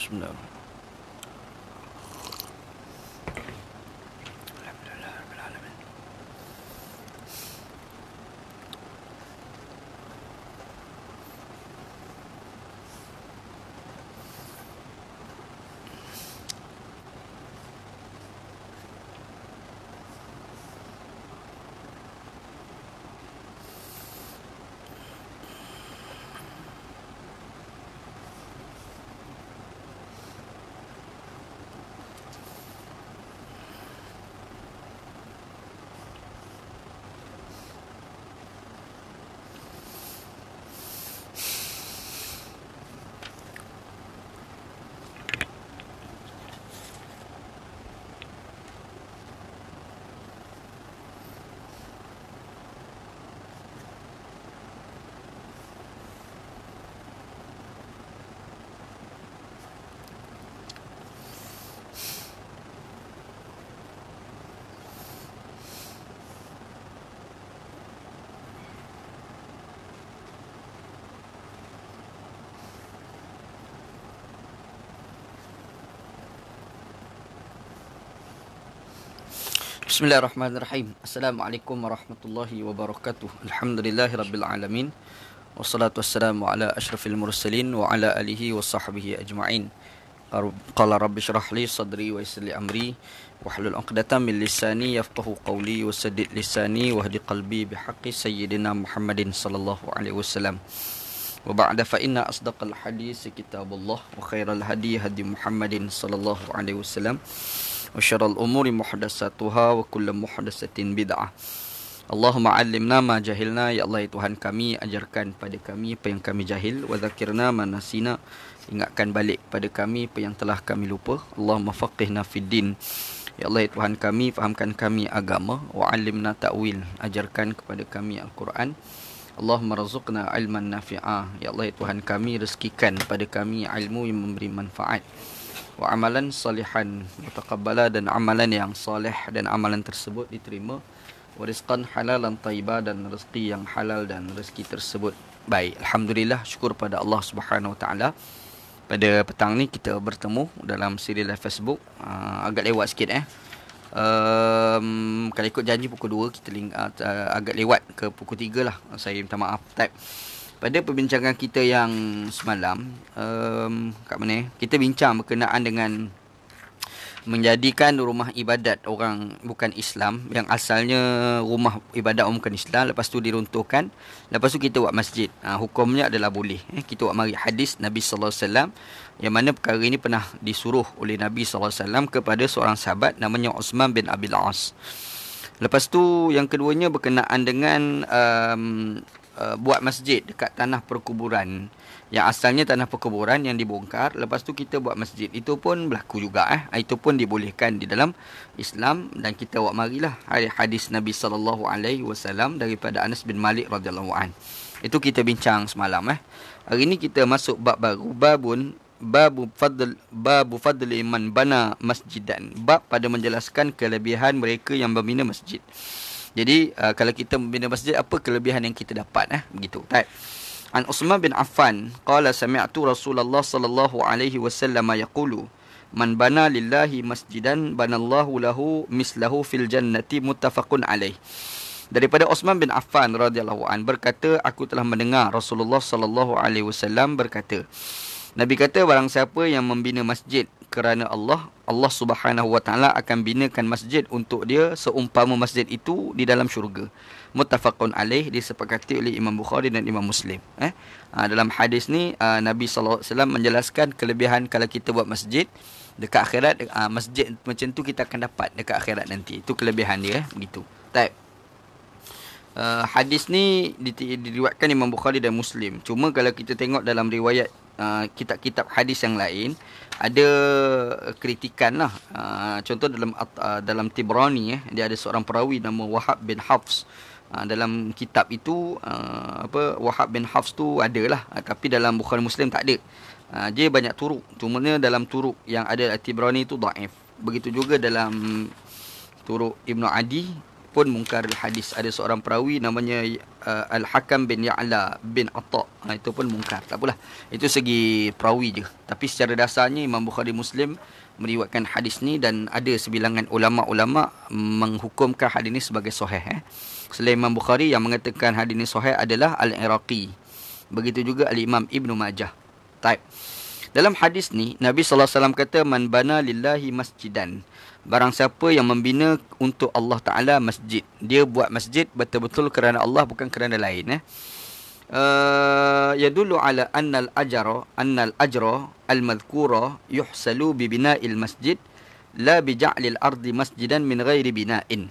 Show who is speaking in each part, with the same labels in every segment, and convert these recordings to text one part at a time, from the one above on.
Speaker 1: Bismillah. Bismillahirrahmanirrahim. Assalamualaikum warahmatullahi wabarakatuh. Alhamdulillahirabbil wassalatu wassalamu ala asyrafil mursalin wa ala alihi wa sahbihi ajma'in. Qala rabbi shrah li sadri wa yassir li amri wahlul 'uqdatam min lisani yafqahu qawli wa saddid lisani wahdi qalbi bihaqqi sayyidina Muhammadin sallallahu alaihi wasallam. Wa ba'da fa inna asdaqal hadis kitabullah wa khairal hadi hadi Muhammadin sallallahu alaihi wasallam. Wa syarrul umuri muhdatsatuha wa kullu muhdatsatin bid'ah. Allahumma 'allimna ma jahilna, ya Allah ya Tuhan kami, ajarkan pada kami apa yang kami jahil, wa dzakirna ma nasina, ingatkan balik pada kami apa yang telah kami lupa. Allahumma faqihna fid din, ya Allah ya Tuhan kami, fahamkan kami agama, wa 'allimna ta'wil, ajarkan kepada kami Al-Quran. Allahumma razuqna ilman nafi'ah, ya Allah ya Tuhan kami, rezekikan pada kami ilmu yang memberi manfaat. Wa amalan salihan mutaqabbala, dan amalan yang soleh dan amalan tersebut diterima. Wa rizqan halalan thayyibah, dan rezeki yang halal dan rezeki tersebut baik. Alhamdulillah, syukur pada Allah Subhanahu wa taala. Pada petang ni kita bertemu dalam siri live Facebook. Agak lewat sikit kalau ikut janji pukul 2, kita agak lewat ke pukul 3 lah. Saya minta maaf. Pada perbincangan kita yang semalam, kat mana kita bincang berkenaan dengan menjadikan rumah ibadat orang bukan Islam, yang asalnya rumah ibadat orang bukan Islam, lepas tu diruntuhkan, lepas tu kita buat masjid. Hukumnya adalah boleh. Kita buat mari hadis Nabi sallallahu alaihi wasallam, yang mana perkara ini pernah disuruh oleh Nabi sallallahu alaihi wasallam kepada seorang sahabat namanya Uthman bin Abil As. Lepas tu yang keduanya berkenaan dengan buat masjid dekat tanah perkuburan, yang asalnya tanah perkuburan yang dibongkar, lepas tu kita buat masjid. Itu pun berlaku juga itu pun dibolehkan di dalam Islam. Dan kita buat marilah hadis Nabi sallallahu alaihi wasallam daripada Anas bin Malik radhiyallahu an. Itu kita bincang semalam. Hari ni kita masuk bab baru, babu fadli man bana masjidan, bab pada menjelaskan kelebihan mereka yang membina masjid. Jadi kalau kita membina masjid, apa kelebihan yang kita dapat begitu. An Uthman bin Affan qala sami'tu Rasulullah sallallahu alaihi wasallam yaqulu man bana lillahi masjidan banallahu lahu mislahu fil jannati, muttafaqun alaih. Daripada Uthman bin Affan radhiyallahu an berkata, aku telah mendengar Rasulullah sallallahu alaihi wasallam berkata, Nabi kata, barang siapa yang membina masjid kerana Allah, Allah Subhanahu wa taala akan binakan masjid untuk dia seumpama masjid itu di dalam syurga. Muttafaqun alaih, disepakati oleh Imam Bukhari dan Imam Muslim. Dalam hadis ni Nabi sallallahu alaihi wasallam menjelaskan kelebihan kalau kita buat masjid dekat akhirat. Masjid macam tu kita akan dapat dekat akhirat nanti. Itu kelebihan dia begitu. Hadis ni diriwayatkan Imam Bukhari dan Muslim. Cuma kalau kita tengok dalam riwayat kitab-kitab hadis yang lain, ada kritikan lah. Contoh dalam Tibrani, dia ada seorang perawi nama Wahab bin Hafs. Dalam kitab itu Wahab bin Hafs tu ada lah, tapi dalam Bukhari Muslim tak ada. Dia banyak turuk, cuma dalam turuk yang ada Tibrani itu dhaif. Begitu juga dalam turuk Ibnu Adi pun mungkar hadis. Ada seorang perawi namanya Al-Hakam bin Ya'la bin Atta'. Itu pun mungkar. Tak apalah. Itu segi perawi je. Tapi secara dasarnya Imam Bukhari Muslim meriwayatkan hadis ni, dan ada sebilangan ulama-ulama menghukumkan hadis ni sebagai sahih. Selain Imam Bukhari, yang mengatakan hadis ni sahih adalah Al-Iraqi. Begitu juga Al-Imam Ibn Majah. Taib. Dalam hadis ni, Nabi SAW kata, Man bana lillahi masjidan. Barang siapa yang membina untuk Allah Ta'ala masjid. Dia buat masjid betul-betul kerana Allah, bukan kerana lain. Yadullu ala annal ajra al-madhkura yuhsalu bi bina'il masjid la bi ja'lil ardi masjidan min ghairi bina'in.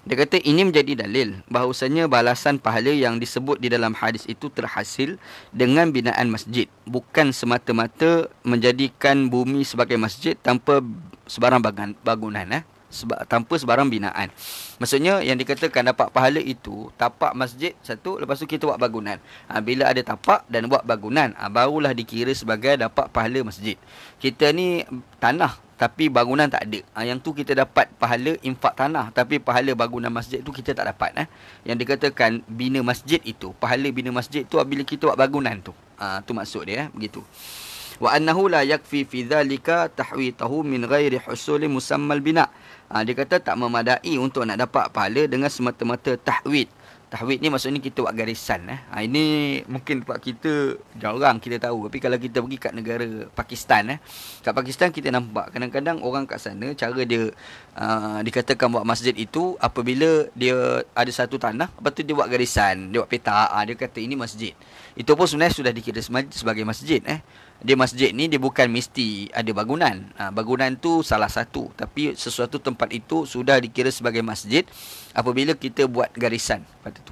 Speaker 1: Dia kata ini menjadi dalil bahawasanya balasan pahala yang disebut di dalam hadis itu terhasil dengan binaan masjid, bukan semata-mata menjadikan bumi sebagai masjid tanpa sebarang bangunan, tanpa sebarang binaan. Maksudnya yang dikatakan dapat pahala itu tapak masjid satu, lepas tu kita buat bangunan. Bila ada tapak dan buat bangunan, barulah dikira sebagai dapat pahala masjid. Kita ni tanah tapi bangunan tak ada. Yang tu kita dapat pahala infak tanah, tapi pahala bangunan masjid tu kita tak dapat. Yang dikatakan bina masjid itu, pahala bina masjid tu bila kita buat bangunan tu. Tu maksud dia, begitu. Wa annahu la yakfi fi dhalika tahwitahu min ghairi husuli musammal bina. Dia kata tak memadai untuk nak dapat pahala dengan semata-mata tahwid. Tahwid ni maksudnya kita buat garisan. Ini mungkin tempat kita jarang kita tahu. Tapi kalau kita pergi kat negara Pakistan, kat Pakistan kita nampak kadang-kadang orang kat sana cara dia dikatakan buat masjid itu apabila dia ada satu tanah, lepas tu dia buat garisan, dia buat petak, dia kata ini masjid. Itu pun sebenarnya sudah dikira sebagai masjid. Dia masjid ni dia bukan mesti ada bangunan. Bangunan tu salah satu, tapi sesuatu tempat itu sudah dikira sebagai masjid apabila kita buat garisan pada tu.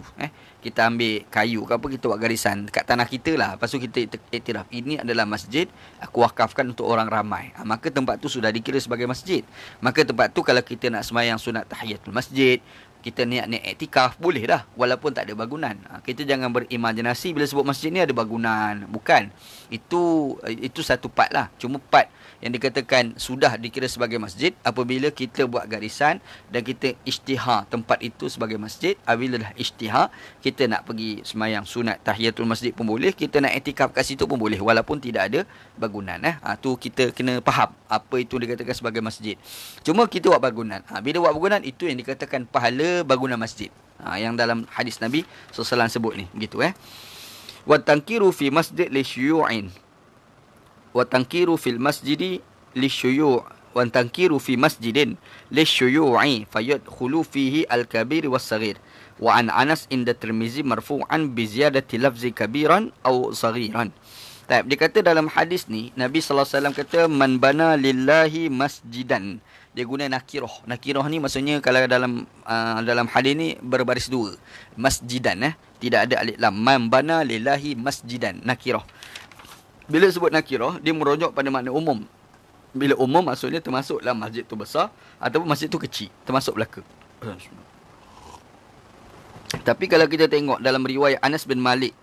Speaker 1: Kita ambil kayu ke apa, kita buat garisan dekat tanah kita lah. Lepas tu kita iktiraf ini adalah masjid, aku wakafkan untuk orang ramai. Maka tempat tu sudah dikira sebagai masjid. Maka tempat tu kalau kita nak sembahyang sunat tahiyatul masjid, kita niat iktikaf, boleh dah walaupun tak ada bangunan. Kita jangan berimajinasi bila sebut masjid ni ada bangunan. Bukan. Itu satu part lah. Cuma part yang dikatakan sudah dikira sebagai masjid apabila kita buat garisan dan kita isytihar tempat itu sebagai masjid. Apabila dah isytihar, kita nak pergi sembahyang sunat tahiyatul masjid pun boleh, kita nak iktikaf kat situ pun boleh walaupun tidak ada bangunan. Tu kita kena faham apa itu dikatakan sebagai masjid. Cuma kita buat bangunan. Bila buat bangunan, itu yang dikatakan pahala bangunan masjid. Yang dalam hadis Nabi SAW sebut ni, begitu. Wa tankiru fi masjid li syuyu'in. Wa tankiru fil masjidi li syuyu' wa tankiru fi masjidin li syuyu'i fayadkhulu fihi al-kabir was-saghir. Wa an Anas inda Tirmizi marfu'an bi ziyadati lafzi kabiran aw saghiran. Dia kata dalam hadis ni Nabi SAW kata man bana lillahi masjidan. Dia guna nakirah. Nakirah ni maksudnya kalau dalam hadis ni berbaris dua. Masjidan, tidak ada alif lam. Man bana lillahi masjidan. Nakirah. Bila sebut nakirah, dia merujuk pada makna umum. Bila umum maksudnya termasuklah masjid tu besar ataupun masjid tu kecil, termasuk belaka. Tapi kalau kita tengok dalam riwayat Anas bin Malik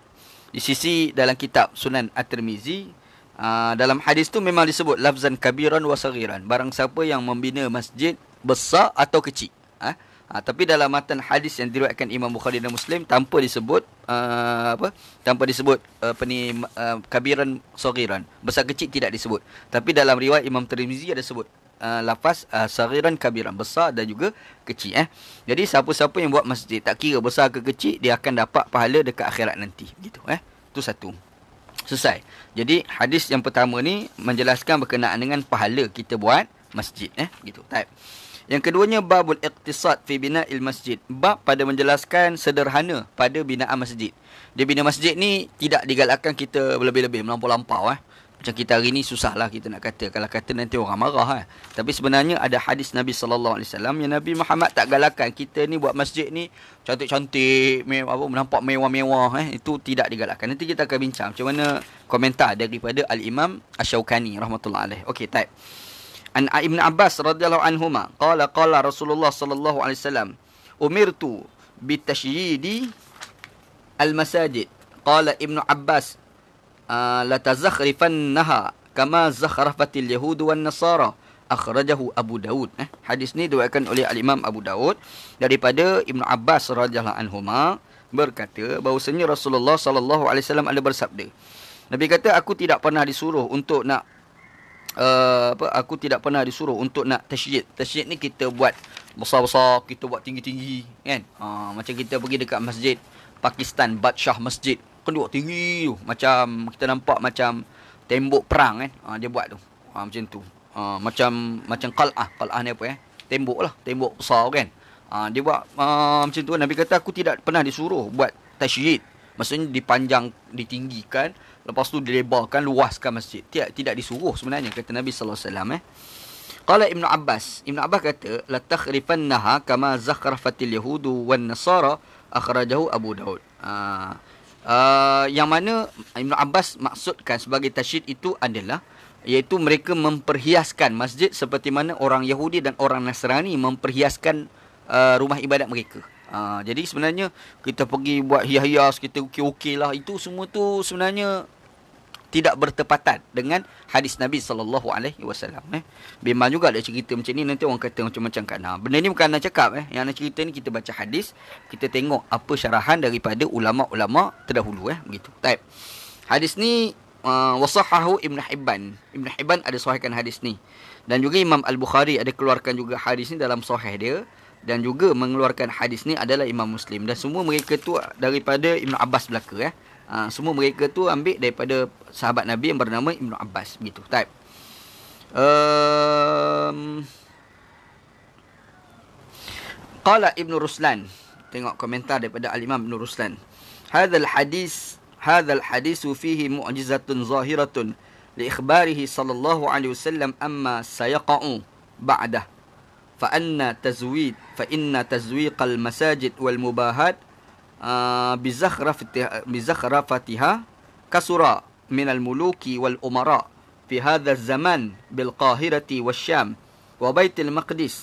Speaker 1: di sisi dalam kitab Sunan At-Tirmizi, dalam hadis tu memang disebut lafzan kabiran wa saghiran. Barang siapa yang membina masjid besar atau kecil. Tapi dalam matan hadis yang diriwayatkan Imam Bukhari dan Muslim tanpa disebut kabiran saghiran. Besar kecil tidak disebut. Tapi dalam riwayat Imam Tirmizi ada sebut lafaz saghiran kabiran, besar dan juga kecil. Jadi siapa-siapa yang buat masjid, tak kira besar ke kecil, dia akan dapat pahala dekat akhirat nanti, gitu. Itu satu. Selesai. Jadi hadis yang pertama ni menjelaskan berkenaan dengan pahala kita buat masjid, gitu. Type. Yang keduanya babul iqtisad fi bina'il masjid. Bab pada menjelaskan sederhana pada binaan masjid. Dia bina masjid ni tidak digalakkan kita berlebih-lebih, melampau-lampau. Macam kita hari ni susahlah kita nak kata. Kalau kata nanti orang marah. Tapi sebenarnya ada hadis Nabi SAW yang Nabi Muhammad tak galakkan kita ni buat masjid ni cantik-cantik, nampak mewah-mewah. Itu tidak digalakkan. Nanti kita akan bincang macam mana komentar daripada Al-Imam Asy-Syaukani rahmatullah alaih. Okey, type. An Ibn Abbas radhiyallahu anhuma qala Rasulullah sallallahu alaihi wasallam umirtu bitashyidi al-masajid. Qala Ibn Abbas la tazakhrifannaha kama zakhrafatil yahud wan nasara akhrajahu Abu Daud. Hadis ni diriwayatkan oleh Al-Imam Abu Daud daripada Ibnu Abbas radhiyallahu anhuma berkata bahawasanya Rasulullah sallallahu alaihi wasallam ada bersabda. Nabi kata, aku tidak pernah disuruh untuk nak aku tidak pernah disuruh untuk nak tasydid. Tasydid ni kita buat besar-besar, kita buat tinggi-tinggi kan. Macam kita pergi dekat masjid Pakistan, Badshah Masjid, kan dia buat tinggi tu. Macam kita nampak macam tembok perang kan. Dia buat tu. Macam tu. Macam qal'ah ni apa tembok lah, tembok besar kan. Dia buat macam tu. Nabi kata, aku tidak pernah disuruh buat tasydid. Maksudnya dipanjang, ditinggikan, lepas tu dilebarkan, luaskan masjid. Tidak disuruh sebenarnya, kata Nabi sallallahu alaihi wasallam. Qala Ibnu Abbas kata, la takhrifannaha kama zakhrafatil yahudu wan nasara, akhrajahu Abu Daud. Yang mana Ibnu Abbas maksudkan sebagai tasydid itu adalah iaitu mereka memperhiaskan masjid seperti mana orang Yahudi dan orang Nasrani memperhiaskan rumah ibadat mereka. Jadi sebenarnya kita pergi buat hias-hias, kita okey-okey lah, itu semua tu sebenarnya tidak bertepatan dengan hadis Nabi sallallahu alaihi wasallam. Bimbang juga ada cerita macam ni, nanti orang kata macam-macam kan. Benda ni bukan nak cakap yang nak cerita ni, kita baca hadis, kita tengok apa syarahan daripada ulama-ulama terdahulu begitu. Baik. Hadis ni wasahahu Ibn Hibban. Ibn Hibban ada sahihkan hadis ni. Dan juga Imam Al-Bukhari ada keluarkan juga hadis ni dalam sahih dia, dan juga mengeluarkan hadis ni adalah Imam Muslim, dan semua mereka tu daripada Ibn Abbas belaka semua mereka tu ambil daripada sahabat Nabi yang bernama Ibn Abbas begitu. Baik. Qala Ibn Ruslan, tengok komentar daripada Al-Imam Ibn Ruslan. Hadzal hadis fihi mu'jizatun zahiratun li ikhbarihi sallallahu alaihi wasallam amma sayaqa'u ba'dah. فإن تزويق المساجد والمباهات بزخرفتها كسر من الملوك والأمراء في هذا الزمان بالقاهرة والشام وبيت المقدس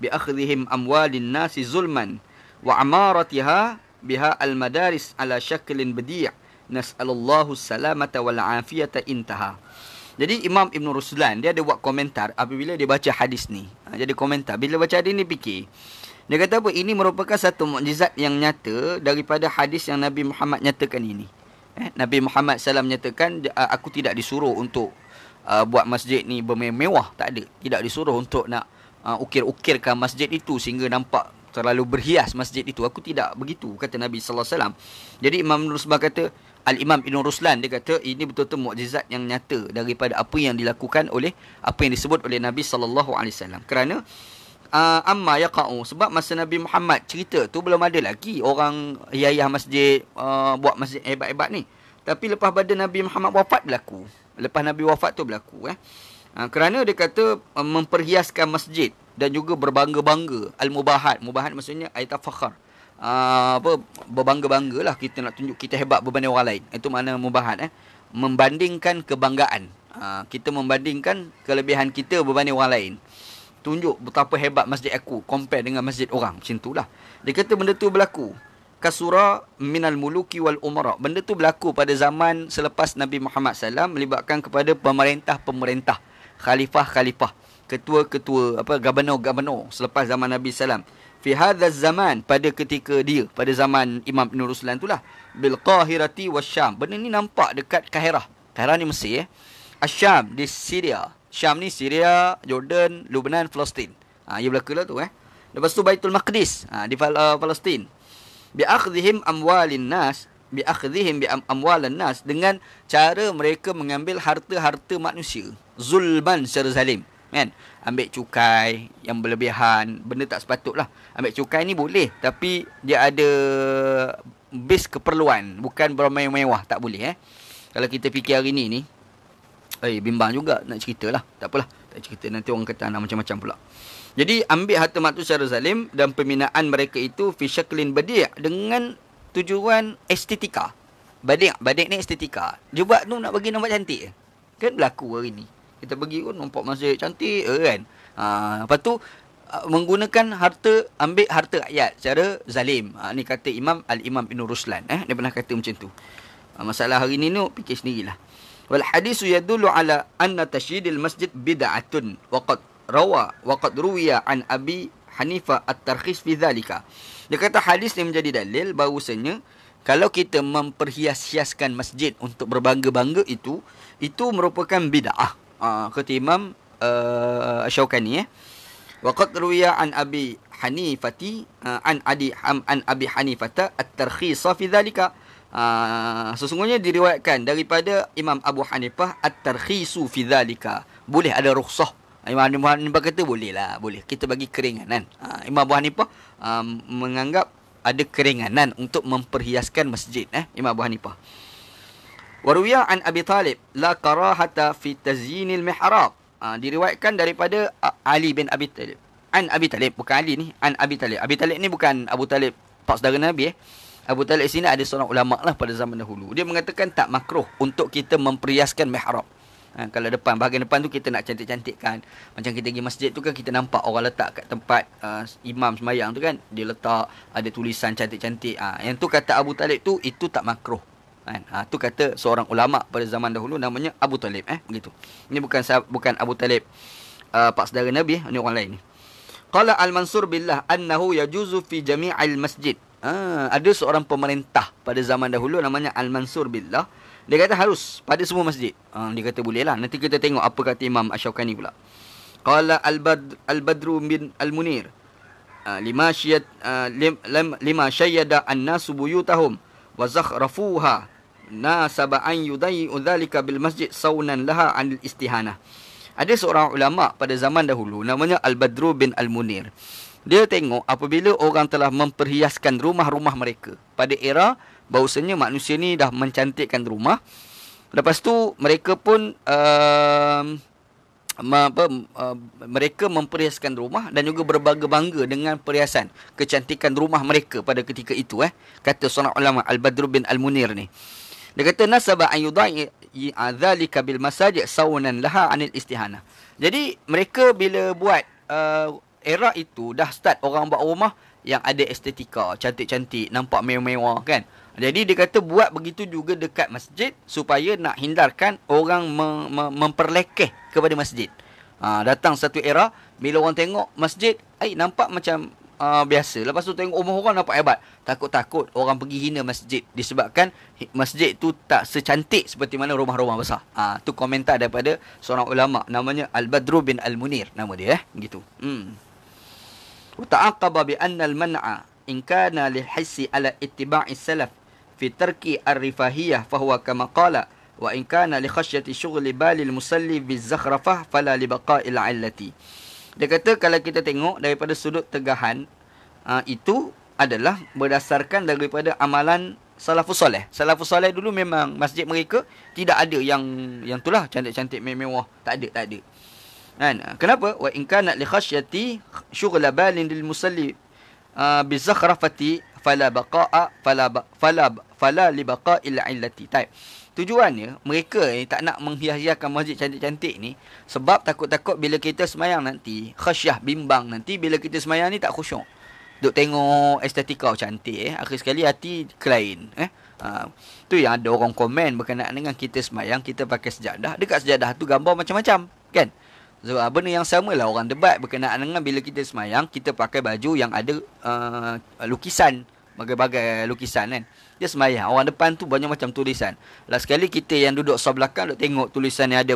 Speaker 1: بأخذهم أموال الناس ظلما وعمارتها بها المدارس على شكل بديع نسأل الله السلامة والعافية انتهى. Jadi Imam Ibn Ruslan dia ada buat komentar apabila dia baca hadis ni. Jadi komentar bila baca hadis ni fikir. Dia kata apa? Ini merupakan satu mukjizat yang nyata daripada hadis yang Nabi Muhammad nyatakan ini. Nabi Muhammad SAW nyatakan, aku tidak disuruh untuk buat masjid ni bermewah, tak ada. Tidak disuruh untuk nak ukir-ukirkan masjid itu sehingga nampak terlalu berhias masjid itu. Aku tidak begitu, kata Nabi sallallahu alaihi wasallam. Jadi Imam Ibn Ruslan kata, Al-Imam Ibn Ruslan dia kata ini betul-betul mukjizat yang nyata daripada apa yang dilakukan oleh apa yang disebut oleh Nabi sallallahu alaihi wasallam. Kerana amma yaqa'u, sebab masa Nabi Muhammad cerita tu belum ada lagi orang hias masjid, buat masjid hebat-hebat ni. Tapi lepas pada Nabi Muhammad wafat berlaku. Lepas Nabi wafat tu berlaku kerana dia kata memperhiaskan masjid dan juga berbangga-bangga. Al-mubahat, mubahat maksudnya ayatafakhar. Berbangga-bangga lah, kita nak tunjuk kita hebat berbanding orang lain. Itu makna mubahat membandingkan kebanggaan. Kita membandingkan kelebihan kita berbanding orang lain. Tunjuk betapa hebat masjid aku compare dengan masjid orang. Macam itulah. Dia kata benda tu berlaku. Kasura minal muluki wal umara. Benda tu berlaku pada zaman selepas Nabi Muhammad SAW, melibatkan kepada pemerintah-pemerintah, khalifah-khalifah, ketua-ketua, gubernur-gubernur selepas zaman Nabi SAW. Fi hadzal zaman, pada ketika dia, pada zaman Imam Ibn Ruslan itulah, bil Qahirati wasyam. Benda ni nampak dekat Kahirah. Kahirah ni Mesir Asyam di Syria. Syam ni Syria, Jordan, Lebanon, Palestin. Ia belaka lah tu Lepas tu Baitul Maqdis di Palestin. Bi akhdhihim amwalin nas, bi amwalan nas, dengan cara mereka mengambil harta-harta manusia zulman, secara zalim. Kan? Ambil cukai yang berlebihan, benda tak sepatutlah. Ambil cukai ni boleh, tapi dia ada base keperluan, bukan bermewah-mewah, tak boleh Kalau kita fikir hari ni bimbang juga nak cerita lah. Tak apalah, tak cerita, nanti orang kata anak macam-macam pula. Jadi ambil harta manusia secara zalim, dan pembinaan mereka itu fi syaklin badi', dengan tujuan estetika. Badi' ni estetika. Dia buat tu nak bagi nampak cantik. Kan berlaku hari ni. Kita pergi pun nampak masjid cantik kan. Lepas tu menggunakan ambil harta rakyat secara zalim. Ni kata Al-Imam Ibn Ruslan. Dia pernah kata macam tu. Masalah hari ni fikir sendirilah. Wal hadisu yadullu ala anna tasydidil masjid bid'atun wa qad wa qad ruwiya an Abi Hanifah at-tarkhis fi dhalika. Dia kata hadis ni menjadi dalil bahawasanya kalau kita memperhias-hiaskan masjid untuk berbangga-bangga itu merupakan bid'ah. Kata Imam Asy-Syaukani wa qad ruwiya an Abi Hanifati an Abi Hanifata at-tarkhis fi dhalika. Sesungguhnya diriwayatkan daripada Imam Abu Hanifah at-tarkhisu fi dhalika. Boleh ada rukhsah. Imam Abu Hanifah kata boleh lah, boleh. Kita bagi keringanan. Imam Abu Hanifah menganggap ada keringanan untuk memperhiaskan masjid. Imam Abu Hanifah. Waruwiya an Abi Talib la karahata fi tazyinil mihrab. Diriwayatkan daripada Ali bin Abi Talib. An Abi Talib, bukan Ali ni, an Abi Talib. Abi Talib ni bukan Abu Talib pak saudara Nabi. Abu Talib sini ada seorang ulama lah pada zaman dahulu. Dia mengatakan tak makruh untuk kita memperhiaskan mihrab. Kalau depan, bahagian depan tu kita nak cantik-cantikkan. Macam kita pergi masjid tu kan, kita nampak orang letak kat tempat imam sembahyang tu kan, dia letak ada tulisan cantik-cantik. Yang tu kata Abu Talib tu, itu tak makruh. Tu kata seorang ulama pada zaman dahulu namanya Abu Talib. Begitu. Ini bukan Abu Talib pak saudara Nabi, ini orang lain ni. Qala al-Mansur billah annahu yajuzu fi jami'il masjid. Ada seorang pemerintah pada zaman dahulu namanya Al-Mansur billah. Dia kata harus pada semua masjid. Dia kata boleh lah. Nanti kita tengok apa kata Imam Asy-Syaukani pula. Qala al-Badru bin al-Munir lima syayyada an-nasu buyutahum wa zakhrafuha nasaba an yudayyu dhalika bil masjid saunan laha anil istihanah. Ada seorang ulama pada zaman dahulu namanya Al-Badru bin Al-Munir. Dia tengok apabila orang telah memperhiaskan rumah-rumah mereka pada era bahawasanya manusia ni dah mencantikkan rumah. Lepas tu mereka pun mereka memperhiaskan rumah dan juga berbangga-bangga dengan perhiasan kecantikan rumah mereka pada ketika itu. Kata seorang ulama Al-Badru bin Al-Munir ni. Dia kata nasaba an yudai dzalika bil masajid saunan laha anil istihanah. Jadi mereka bila buat era itu dah start orang buat rumah yang ada estetika, cantik-cantik, nampak mewah-mewah kan. Jadi dia kata buat begitu juga dekat masjid supaya nak hindarkan orang memperlekeh kepada masjid. Datang satu era bila orang tengok masjid, nampak macam biasa. Lepas tu tengok rumah orang nampak hebat. Takut-takut orang pergi hina masjid disebabkan masjid tu tak secantik seperti mana rumah-rumah besar. Tu komentar daripada seorang ulama namanya Al-Badru bin Al-Munir nama dia begitu. Ta'aqqaba bi anna al-man'a in kana lil hissi ala ittiba'i salaf fi tarki ar-rifahiyah fa huwa kama qala wa in kana li khashyati shughli balil musalli bizakhrafah fala li baqa'il 'illati. Dia kata kalau kita tengok daripada sudut tegahan, itu adalah berdasarkan daripada amalan salafus soleh. Salafus soleh dulu memang masjid mereka tidak ada yang itulah cantik-cantik mewah, tak ada. Kenapa? Wa in kana li khasyati syughla balin lil musalli bi zakhrafati fala baqa'a fala li baqa'il 'illati. Tujuannya mereka tak nak menghias-hiaskan masjid cantik-cantik ni sebab takut-takut bila kita semayang nanti khasyah bimbang, nanti bila kita semayang ni tak khusyuk. Duk tengok estetika cantik akhir sekali hati kelain. Tu yang ada orang komen berkenaan dengan kita semayang kita pakai sejadah, dekat sejadah tu gambar macam-macam kan. So, benda yang sama lah orang debat berkenaan dengan bila kita semayang kita pakai baju yang ada lukisan, bagai-bagai lukisan kan. Dia semayang, orang depan tu banyak macam tulisan. Last sekali kita yang duduk sebelah belakang duk tengok tulisan yang ada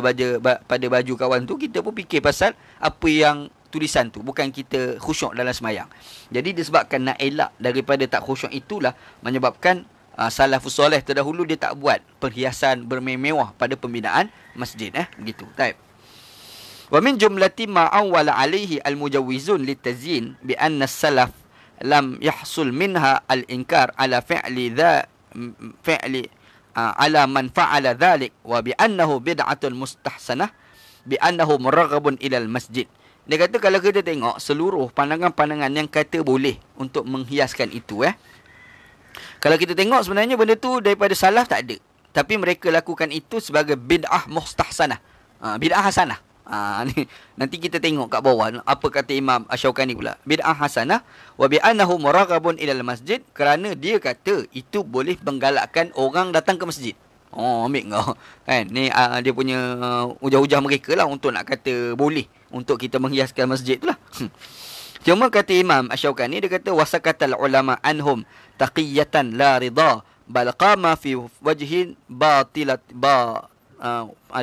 Speaker 1: pada baju kawan tu, kita pun fikir pasal apa yang tulisan tu, bukan kita khusyuk dalam semayang. Jadi disebabkan nak elak daripada tak khusyuk itulah menyebabkan salafus soleh terdahulu dia tak buat perhiasan bermewah pada pembinaan masjid begitu. Baik. Wa min jumlati ma awwala alaihi al-mujawwizun litazyin bi anna as-salaf lam yahsul minha al-inkar ala fi'li ala man fa'ala dhalik wa bi annahu bid'atun mustahsanah bi annahu muraghabun ila al-masjid. Dia kata kalau kita tengok seluruh pandangan-pandangan yang kata boleh untuk menghiaskan itu kalau kita tengok sebenarnya benda tu daripada salaf tak ada, tapi mereka lakukan itu sebagai bid'ah mustahsanah, bid'ah hasanah. Nanti kita tengok kat bawah apa kata Imam Asy-Syaukani pula. Bid'ah hasanah wa bi annahu muraghabun ila al-masjid, kerana dia kata itu boleh menggalakkan orang datang ke masjid. Oh, ambil kau. Kan? Ni dia punya ujah-ujah mereka lah untuk nak kata boleh untuk kita menghiaskan masjid tu lah. Cuma kata Imam Asy-Syaukani, dia kata wasakatal ulama anhum taqiyatan la ridha bal qama fi wajhin batilat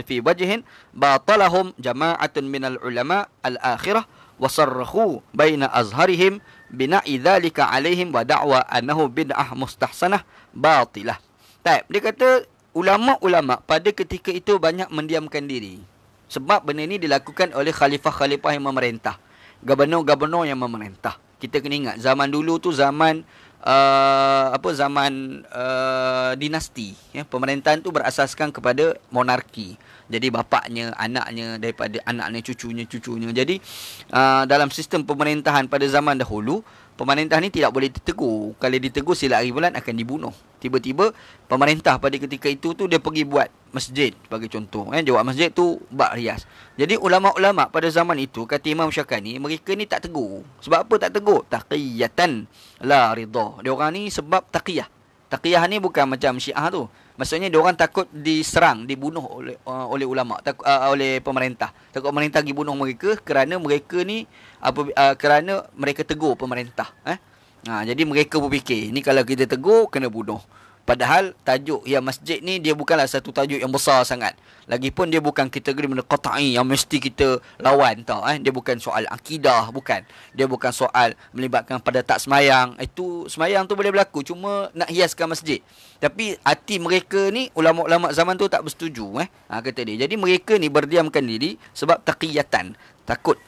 Speaker 1: fi wajhin batalahum jama'atun minal ulama al-akhirah wasarrahu baina azharihim bina'i dhalika alaihim wa da'wa annahu bid'ah mustahsanah batilah. Baik, dia kata ulama-ulama pada ketika itu banyak mendiamkan diri. Sebab benda ini dilakukan oleh khalifah-khalifah yang memerintah. Gubernur-gubernur yang memerintah. Kita kena ingat zaman dulu tu zaman zaman dinasti, ya. Pemerintahan tu berasaskan kepada monarki. Jadi bapaknya, anaknya, daripada anaknya, cucunya. Jadi dalam sistem pemerintahan pada zaman dahulu, pemerintah ni tidak boleh ditegur. Kalau ditegur silat hari bulan akan dibunuh. Tiba-tiba pemerintah pada ketika itu tu dia pergi buat masjid sebagai contoh. Dia buat masjid tu bak rias. Jadi ulama-ulama pada zaman itu, kata Imam Syaukani, mereka ni tak tegur. Sebab apa tak tegur? Taqiyatan la ridha. Dia orang ni sebab taqiyah. Taqiyah ni bukan macam Syiah tu. Maksudnya dia orang takut diserang, dibunuh oleh ulama, oleh pemerintah. Takut pemerintah pergi bunuh mereka kerana mereka ni kerana mereka tegur pemerintah. Jadi mereka berfikir, ni kalau kita tegur kena bunuh. Padahal tajuk yang masjid ni dia bukanlah satu tajuk yang besar sangat. Lagipun dia bukan kategori benda qat'i yang mesti kita lawan tau. Dia bukan soal akidah, bukan. Dia bukan soal melibatkan pada tak semayang. Itu semayang tu boleh berlaku, cuma nak hiaskan masjid. Tapi hati mereka ni, ulama-ulama zaman tu tak bersetuju. Kata dia. Jadi mereka ni berdiamkan diri sebab taqiyatan. Takut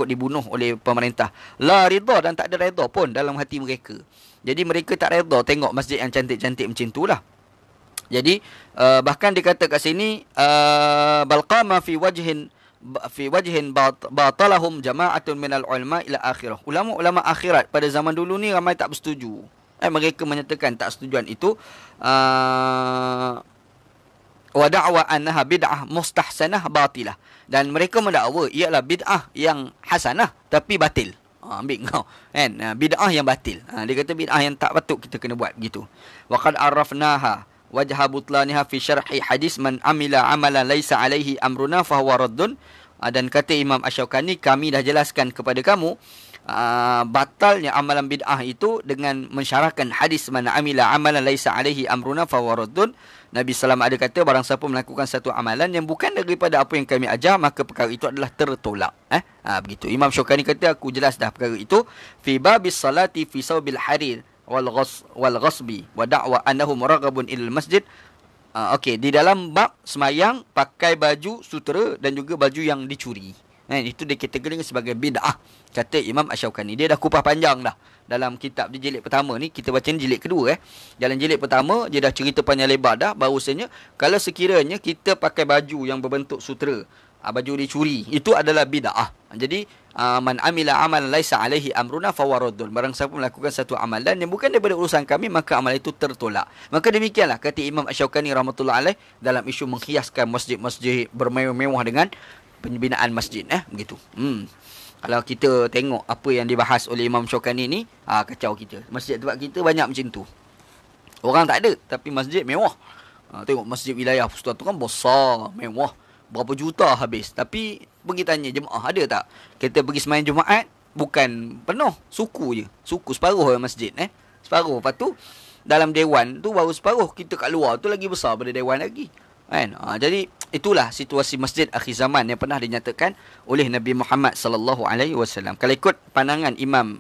Speaker 1: dibunuh oleh pemerintah. La ridha, dan tak ada redha pun dalam hati mereka. Jadi mereka tak redha tengok masjid yang cantik-cantik macam tu lah. Jadi bahkan dikata kat sini balqama fi wajhin batalahum jama'atun minal ulama ila akhirah. Ulama-ulama akhirat pada zaman dulu ni ramai tak bersetuju. Mereka menyatakan tak setujuan itu wa da'wa annaha bid'ah mustahsanah batilah, dan mereka mendakwa ialah bid'ah yang hasanah tapi batil. Ambil kau kan, bid'ah yang batil. Dia kata bid'ah yang tak patut kita kena buat gitu. Wa qad arrafnaha wajha butlaniha fi syarhi hadis man amila amalan laisa alaihi amruna fa huwa raddun. Dan kata Imam Asy-Syaukani, kami dah jelaskan kepada kamu batalnya amalan bid'ah itu dengan mensyarahkan hadis man amila amalan laisa alaihi amruna fa huwa raddun. Nabi SAW ada kata, barang siapa melakukan satu amalan yang bukan daripada apa yang kami ajar, maka perkara itu adalah tertolak. Begitu. Imam Syaukani kata, aku jelas dah perkara itu. Fi babis salati fi sawbil harir wal ghasbi wa da'wa annahu muraghabun ilal masjid. Okey, di dalam bab semayang pakai baju sutera dan juga baju yang dicuri. Itu dikategorikan sebagai bid'ah, kata Imam Asy-Syaukani. Dia dah kupas panjang dah dalam kitab di jilid pertama ni. Kita baca ni jilid kedua. Dalam jilid pertama dia dah cerita panjang lebar dah bahawasanya kalau sekiranya kita pakai baju yang berbentuk sutera, baju dicuri, itu adalah bid'ah. Jadi man amila amalan laisa alaihi amruna fawaradun. Barang siapa melakukan satu amalan yang bukan daripada urusan kami, maka amalan itu tertolak. Maka demikianlah kata Imam Asy-Syaukani rahmatullah alaih dalam isu menghiaskan masjid-masjid bermewah-mewah dengan pembinaan masjid. Begitu. Kalau kita tengok apa yang dibahas oleh Imam Syaukani ni, kacau kita. Masjid tempat kita banyak macam tu. Orang tak ada, tapi masjid mewah. Tengok masjid wilayah Persatuan tu kan besar, mewah. Berapa juta habis. Tapi pergi tanya jemaah ada tak? Kita pergi sembahyang Jumaat, bukan penuh. Suku je. Suku separuh masjid. Separuh. Lepas tu, dalam dewan tu baru separuh. Kita kat luar tu lagi besar daripada dewan lagi. Jadi itulah situasi masjid akhir zaman yang pernah dinyatakan oleh Nabi Muhammad sallallahu alaihi wasallam. Kalau ikut pandangan Imam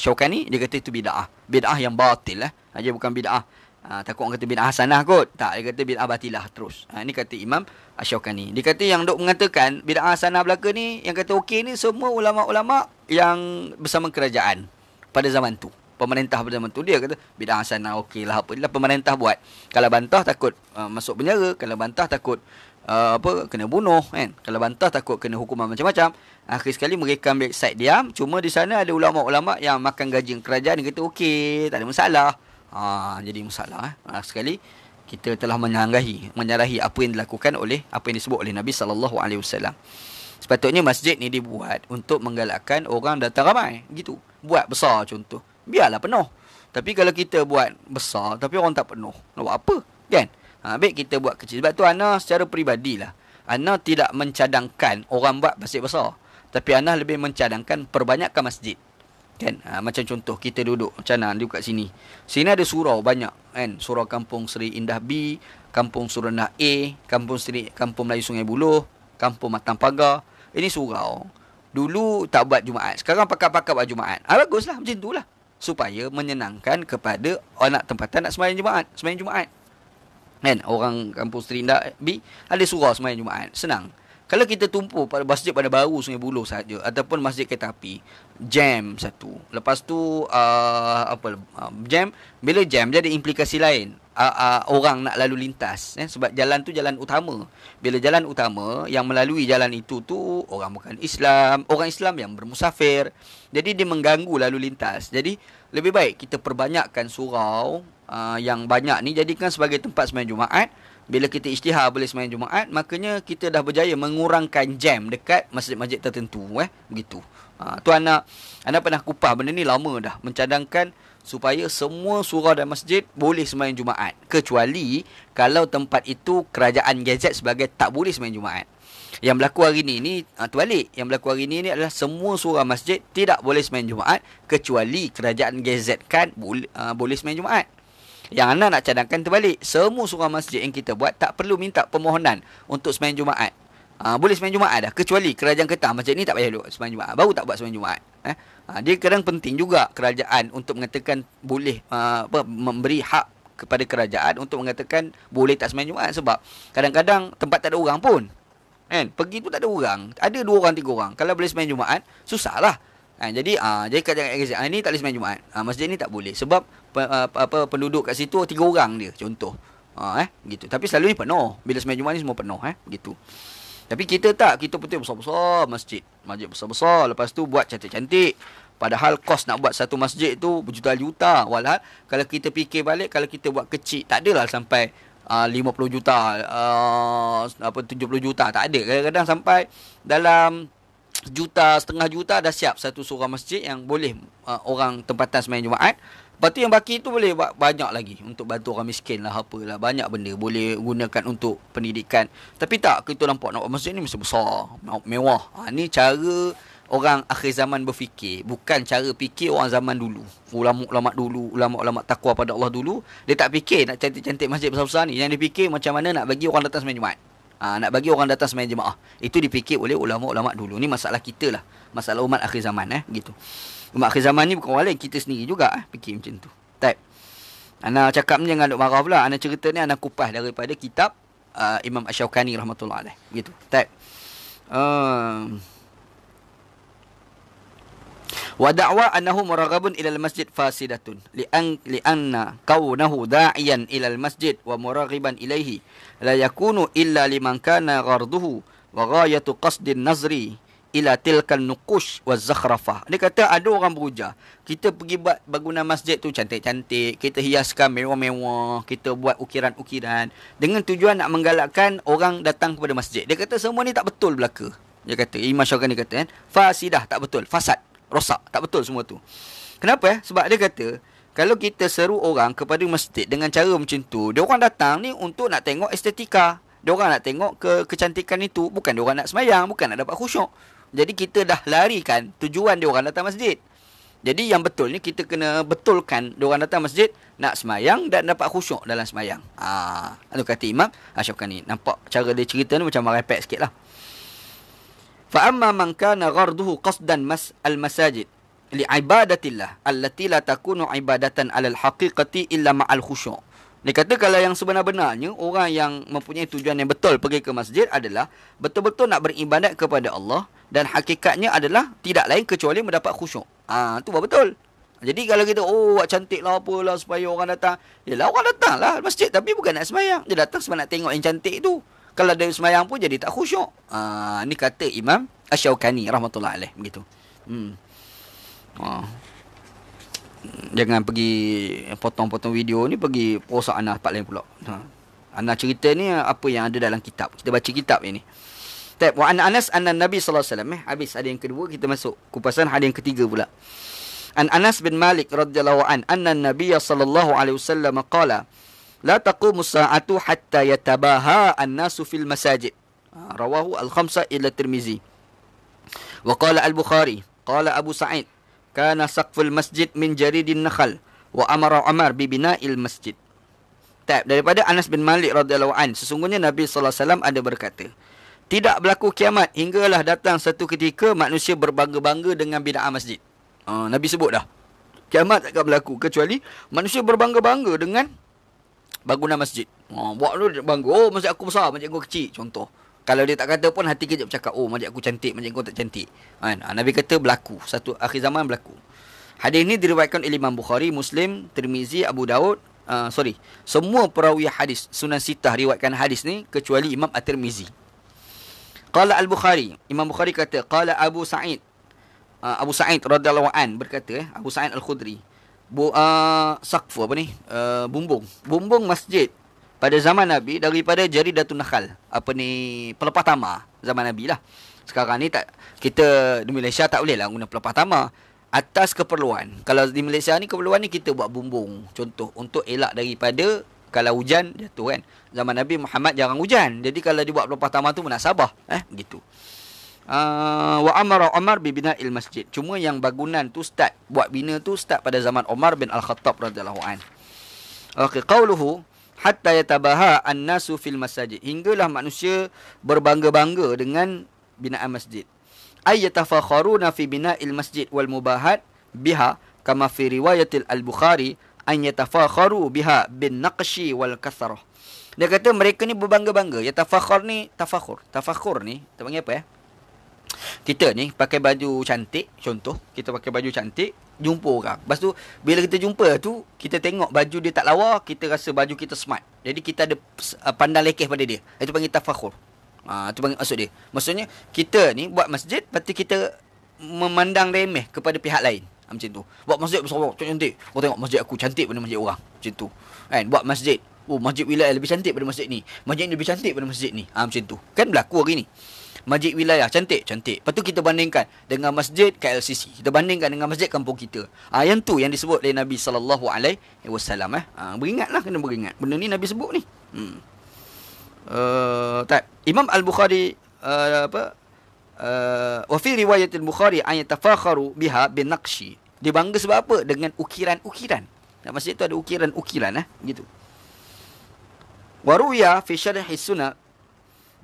Speaker 1: Syaukani, dia kata itu bid'ah. Bid'ah yang batil Dia bukan bid'ah. Takut orang kata bid'ah hasanah kot. Tak, dia kata bid'ah batilah terus. Ini kata Imam Syaukani. Dia kata yang duk mengatakan bid'ah hasanah belaka ni, yang kata okey ni semua ulama-ulama yang bersama kerajaan pada zaman tu. Pemerintah pada zaman tu dia kata bid'ah hasanah okeylah, apalah pemerintah buat. Kalau bantah takut masuk penjara, kalau bantah takut kena bunuh kan. Kalau bantah takut kena hukuman macam-macam. Akhir sekali mereka ambil side diam. Cuma di sana ada ulama-ulama yang makan gaji kerajaan, dia kata okey, tak ada masalah. Jadi masalah. Sekali kita telah menyalahi apa yang dilakukan oleh apa yang disebut oleh Nabi sallallahu alaihi wasallam. Sepatutnya masjid ni dibuat untuk menggalakkan orang datang ramai, gitu. Buat besar contoh, biarlah penuh. Tapi kalau kita buat besar tapi orang tak penuh, nak buat apa? Kan? Baik kita buat kecil. Sebab tu ana secara peribadilah, ana tidak mencadangkan orang buat masjid besar. Tapi ana lebih mencadangkan perbanyakkan masjid. Kan? Macam contoh kita duduk macam mana duduk kat sini. Sini ada surau banyak kan. Surau Kampung Seri Indah B, Kampung Surendah A, Kampung Melayu Sungai Buloh, Kampung Matang Pagar. Ini surau. Dulu tak buat Jumaat. Sekarang pakat-pakat buat Jumaat. Baguslah macam itulah. Supaya menyenangkan kepada anak tempatan nak sembahyang Jumaat. Sembahyang Jumaat. Kan? Orang Kampung Seri Indah B ada surau sembahyang Jumaat. Senang. Kalau kita tumpu pada masjid pada baru Sungai Buloh saja ataupun masjid kereta api, jam satu. Lepas tu jam, bila jam dia ada implikasi lain. Orang nak lalu lintas sebab jalan tu jalan utama. Bila jalan utama yang melalui jalan itu tu orang bukan Islam, orang Islam yang bermusafir. Jadi dia mengganggu lalu lintas. Jadi lebih baik kita perbanyakkan surau yang banyak ni jadikan sebagai tempat sembahyang Jumaat. Bila kita isytihar boleh sembahyang Jumaat, makanya kita dah berjaya mengurangkan jam dekat masjid-masjid tertentu. Begitu. Tu anak pernah kupah benda ni lama dah. Mencadangkan supaya semua surau dan masjid boleh sembahyang Jumaat. Kecuali kalau tempat itu kerajaan gazet sebagai tak boleh sembahyang Jumaat. Yang berlaku hari ni terbalik. Yang berlaku hari ni adalah semua surau masjid tidak boleh sembahyang Jumaat. Kecuali kerajaan gazetkan boleh sembahyang Jumaat. Yang anda nak cadangkan terbalik. Semua surau masjid yang kita buat tak perlu minta permohonan untuk sembahyang Jumaat. Boleh sembahyang Jumaat dah. Kecuali kerajaan kata masjid ni tak payah duduk sembahyang Jumaat. Baru tak buat sembahyang Jumaat. Dia kadang penting juga kerajaan untuk mengatakan boleh memberi hak kepada kerajaan untuk mengatakan boleh tak sembahyang Jumaat. Sebab kadang-kadang tempat tak ada orang pun. Pergi tu tak ada orang. Ada 2 orang 3 orang. Kalau boleh sembahyang Jumaat, susahlah. Jadi kerajaan ini tak boleh sembahyang Jumaat. Masjid ni tak boleh. Sebab penduduk kat situ 3 orang dia contoh. Gitu. Tapi selalu ni penuh. Bila sembahyang Jumaat ni semua penuh begitu. Tapi kita tak, kita betul besar-besar masjid besar-besar, lepas tu buat cantik-cantik. Padahal kos nak buat satu masjid tu berjuta-juta. Walhal kalau kita fikir balik, kalau kita buat kecil tak adalah sampai 50 juta, 70 juta, tak ada. Kadang-kadang sampai dalam juta, setengah juta dah siap satu surau masjid yang boleh orang tempatan sembahyang Jumaat. Lepas tu yang baki tu boleh buat banyak lagi untuk bantu orang miskin lah, apalah, banyak benda boleh gunakan untuk pendidikan. Tapi tak, kita nampak nak buat masjid ni mesti besar, mewah. Ni cara orang akhir zaman berfikir, bukan cara fikir orang zaman dulu. Ulama-ulama dulu, ulama-ulama takwa pada Allah dulu, dia tak fikir nak cantik-cantik masjid besar-besar ni. Yang dia fikir macam mana nak bagi orang datang sembahyang Jumaat. Nak bagi orang datang sembahyang jemaah. Itu dipikir oleh ulama-ulama dulu. Ni masalah kita lah. Masalah umat akhir zaman gitu. Umat akhir zaman ni bukan orang lain, kita sendiri juga fikir macam tu. Taib. Ana cakap ni jangan duk marah pula. Ana cerita ni ana kupas daripada kitab Imam Asy-Syaukani rahmatullah alaih. Gitu. Taib. Wa da'wa annahu muraghabun ila al-masjid fasidatun li'anna kaunahu da'iyan ila al-masjid wa muraghiban ilaihi la yakunu illa liman kana gharduhu wa ghayatu qasdin nazri ila tilkan nuqush wa zakhrafah. Dia kata ada orang berujar, kita pergi buat bangunan masjid tu cantik-cantik, kita hiaskan mewah-mewah, kita buat ukiran-ukiran dengan tujuan nak menggalakkan orang datang kepada masjid. Dia kata semua ni tak betul belaka. Dia kata, Imam Syaukani kata fasidah, tak betul, fasad, rosak, tak betul semua tu. Kenapa? Sebab dia kata kalau kita seru orang kepada masjid dengan cara macam tu, dia orang datang ni untuk nak tengok estetika. Dia orang nak tengok kecantikan itu, bukan dia orang nak sembahyang, bukan nak dapat khusyuk. Jadi kita dah larikan tujuan dia orang datang masjid. Jadi yang betul ni kita kena betulkan dia orang datang masjid nak sembahyang dan dapat khusyuk dalam sembahyang. Itu kata Imam Asy-Syaukani. Nampak cara dia cerita ni macam merepek sikitlah. Fa amma man kana gharduhu qasdan al-masajid li'ibadatillah allati la takunu ibadatan 'alal haqiqati illa ma'al khusyuk. Dia kata kalau yang sebenar-benarnya orang yang mempunyai tujuan yang betul pergi ke masjid adalah betul-betul nak beribadat kepada Allah dan hakikatnya adalah tidak lain kecuali mendapat khusyuk. Tu betul. Jadi kalau kita buat cantik lah apalah supaya orang datang, yalah orang datang lah masjid tapi bukan nak sembahyang. Dia datang sebab nak tengok yang cantik tu. Kalau dia sembahyang pun jadi tak khusyuk. Ni kata Imam Asy-Syaukani rahmatullah alaih begitu. Jangan pergi potong-potong video ni pergi post Ana tempat lain pula. Ana cerita ni apa yang ada dalam kitab. Kita baca kitab ini. Wa an Anas anna Nabi sallallahu alaihi wasallam. Habis ada yang kedua, kita masuk kupasan ada yang ketiga pula. An Anas bin Malik radhiyallahu an anna Nabi sallallahu alaihi wasallam qala La taqumus sa'atu hatta yatabaha an-nasu fil masajid. Rawahu al-khamsah ila Tirmizi. Wa qala al-Bukhari, qala Abu Sa'id, kana saqful masjid min jaridin nakhal wa amara Umar bi bina'il masjid. Daripada Anas bin Malik radhiyallahu an, sesungguhnya Nabi sallallahu alaihi wasallam ada berkata, tidak berlaku kiamat hinggalah datang satu ketika manusia berbangga-bangga dengan binaan masjid. Nabi sebut dah, kiamat takkan berlaku kecuali manusia berbangga-bangga dengan bangunan masjid. Buat tu bangga, oh masjid aku besar, masjid aku kecil, contoh. Kalau dia tak kata pun, hati kejap bercakap, oh masjid aku cantik, masjid kau tak cantik. Nabi kata berlaku, satu akhir zaman berlaku. Hadis ini diriwayatkan oleh Imam Bukhari, Muslim, Tirmizi, Abu Daud. Semua perawi hadis Sunan Sitah riwayatkan hadis ni kecuali Imam At-Tirmizi. Qala Al-Bukhari, Imam Bukhari kata, qala Abu Sa'id, Abu Sa'id radhiyallahu an berkata, Abu Sa'id Al-Khudri, saqfu apa ni? Bumbung masjid pada zaman Nabi daripada jaridatun nakhal. Apa ni? Pelepah tamar zaman Nabi lah. Sekarang ni tak, kita di Malaysia tak boleh lah guna pelepah tamar atas keperluan. Kalau di Malaysia ni keperluan ni kita buat bumbung, contoh untuk elak daripada kalau hujan jatuh kan. Zaman Nabi Muhammad jarang hujan, jadi kalau dibuat pelepah tamar tu munasabah, begitu. Wa amara Umar bi bina'il masjid. Cuma yang bangunan tu start, buat bina tu start pada zaman Umar bin Al-Khattab radhiyallahu an. Okey, qauluhu hatta yatabaha an-nasu fil masajid. Hinggalah manusia berbangga-bangga dengan binaan masjid. Ay yatafakharuna fi bina'il masjid wal mubahat biha kama fi riwayatil al-Bukhari an yatafakharu biha bin naqshi wal kathrah. Dia kata mereka ni berbangga-bangga. Yatafakhar ni tafakhur. Tafakhur ni kita panggil apa Kita ni pakai baju cantik, contoh kita pakai baju cantik, jumpa orang. Lepas tu bila kita jumpa tu, kita tengok baju dia tak lawa, kita rasa baju kita smart. Jadi kita ada pandang lekeh pada dia. Itu panggil tafakhur. Itu panggil maksud dia. Maksudnya kita ni buat masjid, lepas tu kita memandang remeh kepada pihak lain. Macam tu. Buat masjid besar cantik. Oh tengok masjid aku cantik pada masjid orang. Macam tu. Kan buat masjid. Oh masjid wilayah lebih cantik pada masjid ni. Masjid ni lebih cantik pada masjid ni. Macam tu. Kan berlaku hari ni. Masjid wilayah cantik. Lepas tu kita bandingkan dengan masjid KLCC. Kita bandingkan dengan masjid kampung kita. Yang tu yang disebut oleh Nabi sallallahu alaihi wasallam. Beringatlah, kena beringat. Benda ni Nabi sebut ni. Imam Al-Bukhari wa fi riwayat Al-Bukhari an yatafakharu biha bin naqshi. Dia bangga sebab apa? Dengan ukiran-ukiran. Masjid tu ada ukiran-ukiran gitu. Wa ruwiya fi syarh as-sunnah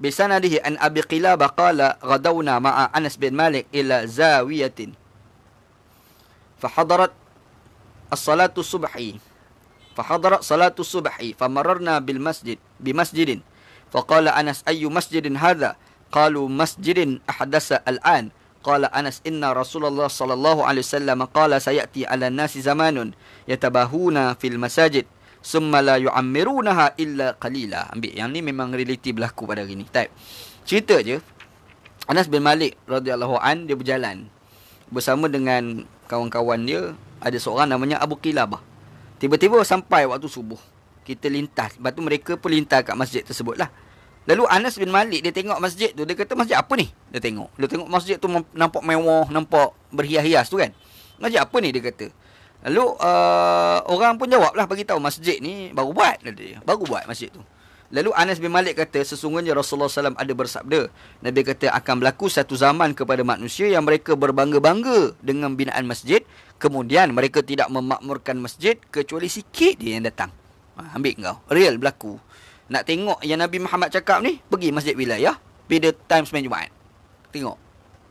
Speaker 1: bisanadihi an Abi Qilabah qala ghadawna ma'a Anas bin Malik ila zawiyatin fahadarat as-salatu subhi famararna bil masjid bimasjidin faqala Anas ayyu masjidin hadha qalu masjidin ahdasa al-an qala Anas inna Rasulullah sallallahu alaihi wasallam qala sayati 'ala an-nasi zamanun yatabahuna fil masajid summa la yu'ammirunaha illa qalila. Ambil yang ni memang realiti berlaku pada hari ni. Cerita je, Anas bin Malik radhiyallahu an, dia berjalan bersama dengan kawan-kawan dia, ada seorang namanya Abu Qilabah. Tiba-tiba sampai waktu subuh, kita lintas, lepas tu mereka pun lintas kat masjid tersebut lah. Lalu Anas bin Malik dia tengok masjid tu, dia kata masjid apa ni? Dia tengok masjid tu nampak mewah, nampak berhias-hias tu kan. Masjid apa ni dia kata. Lalu orang pun jawablah, bagi tahu masjid ni baru buat, dia baru buat masjid tu. Lalu Anas bin Malik kata sesungguhnya Rasulullah SAW ada bersabda, Nabi kata akan berlaku satu zaman kepada manusia yang mereka berbangga-bangga dengan binaan masjid, kemudian mereka tidak memakmurkan masjid kecuali sikit dia yang datang. Ambil kau, real berlaku. Nak tengok yang Nabi Muhammad cakap ni, pergi masjid wilayah pada time sembahyang Jumaat. Tengok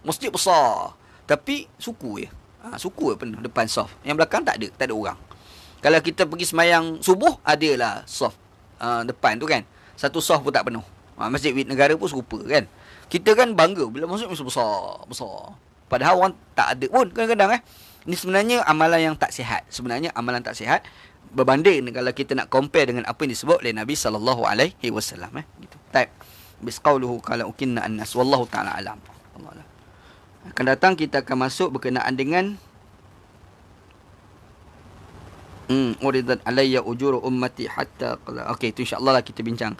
Speaker 1: masjid besar tapi suku je. Suku penuh depan soft. Yang belakang tak ada orang. Kalau kita pergi sembahyang subuh, adalah soft depan tu kan. Satu soft pun tak penuh. Masjid negara pun serupa kan. Kita kan bangga bila masjid besar. Padahal orang tak ada pun kadang-kadang Ini sebenarnya amalan yang tak sihat. Berbanding kalau kita nak compare dengan apa yang disebut oleh Nabi sallallahu alaihi wasallam gitu. Baik. Bisqauluhu qala ukinna an-nas wallahu taala alam. Akan datang kita akan masuk berkenaan dengan uridat alayya ujuru ummati hatta qala. Okey, itu insya-Allah lah kita bincang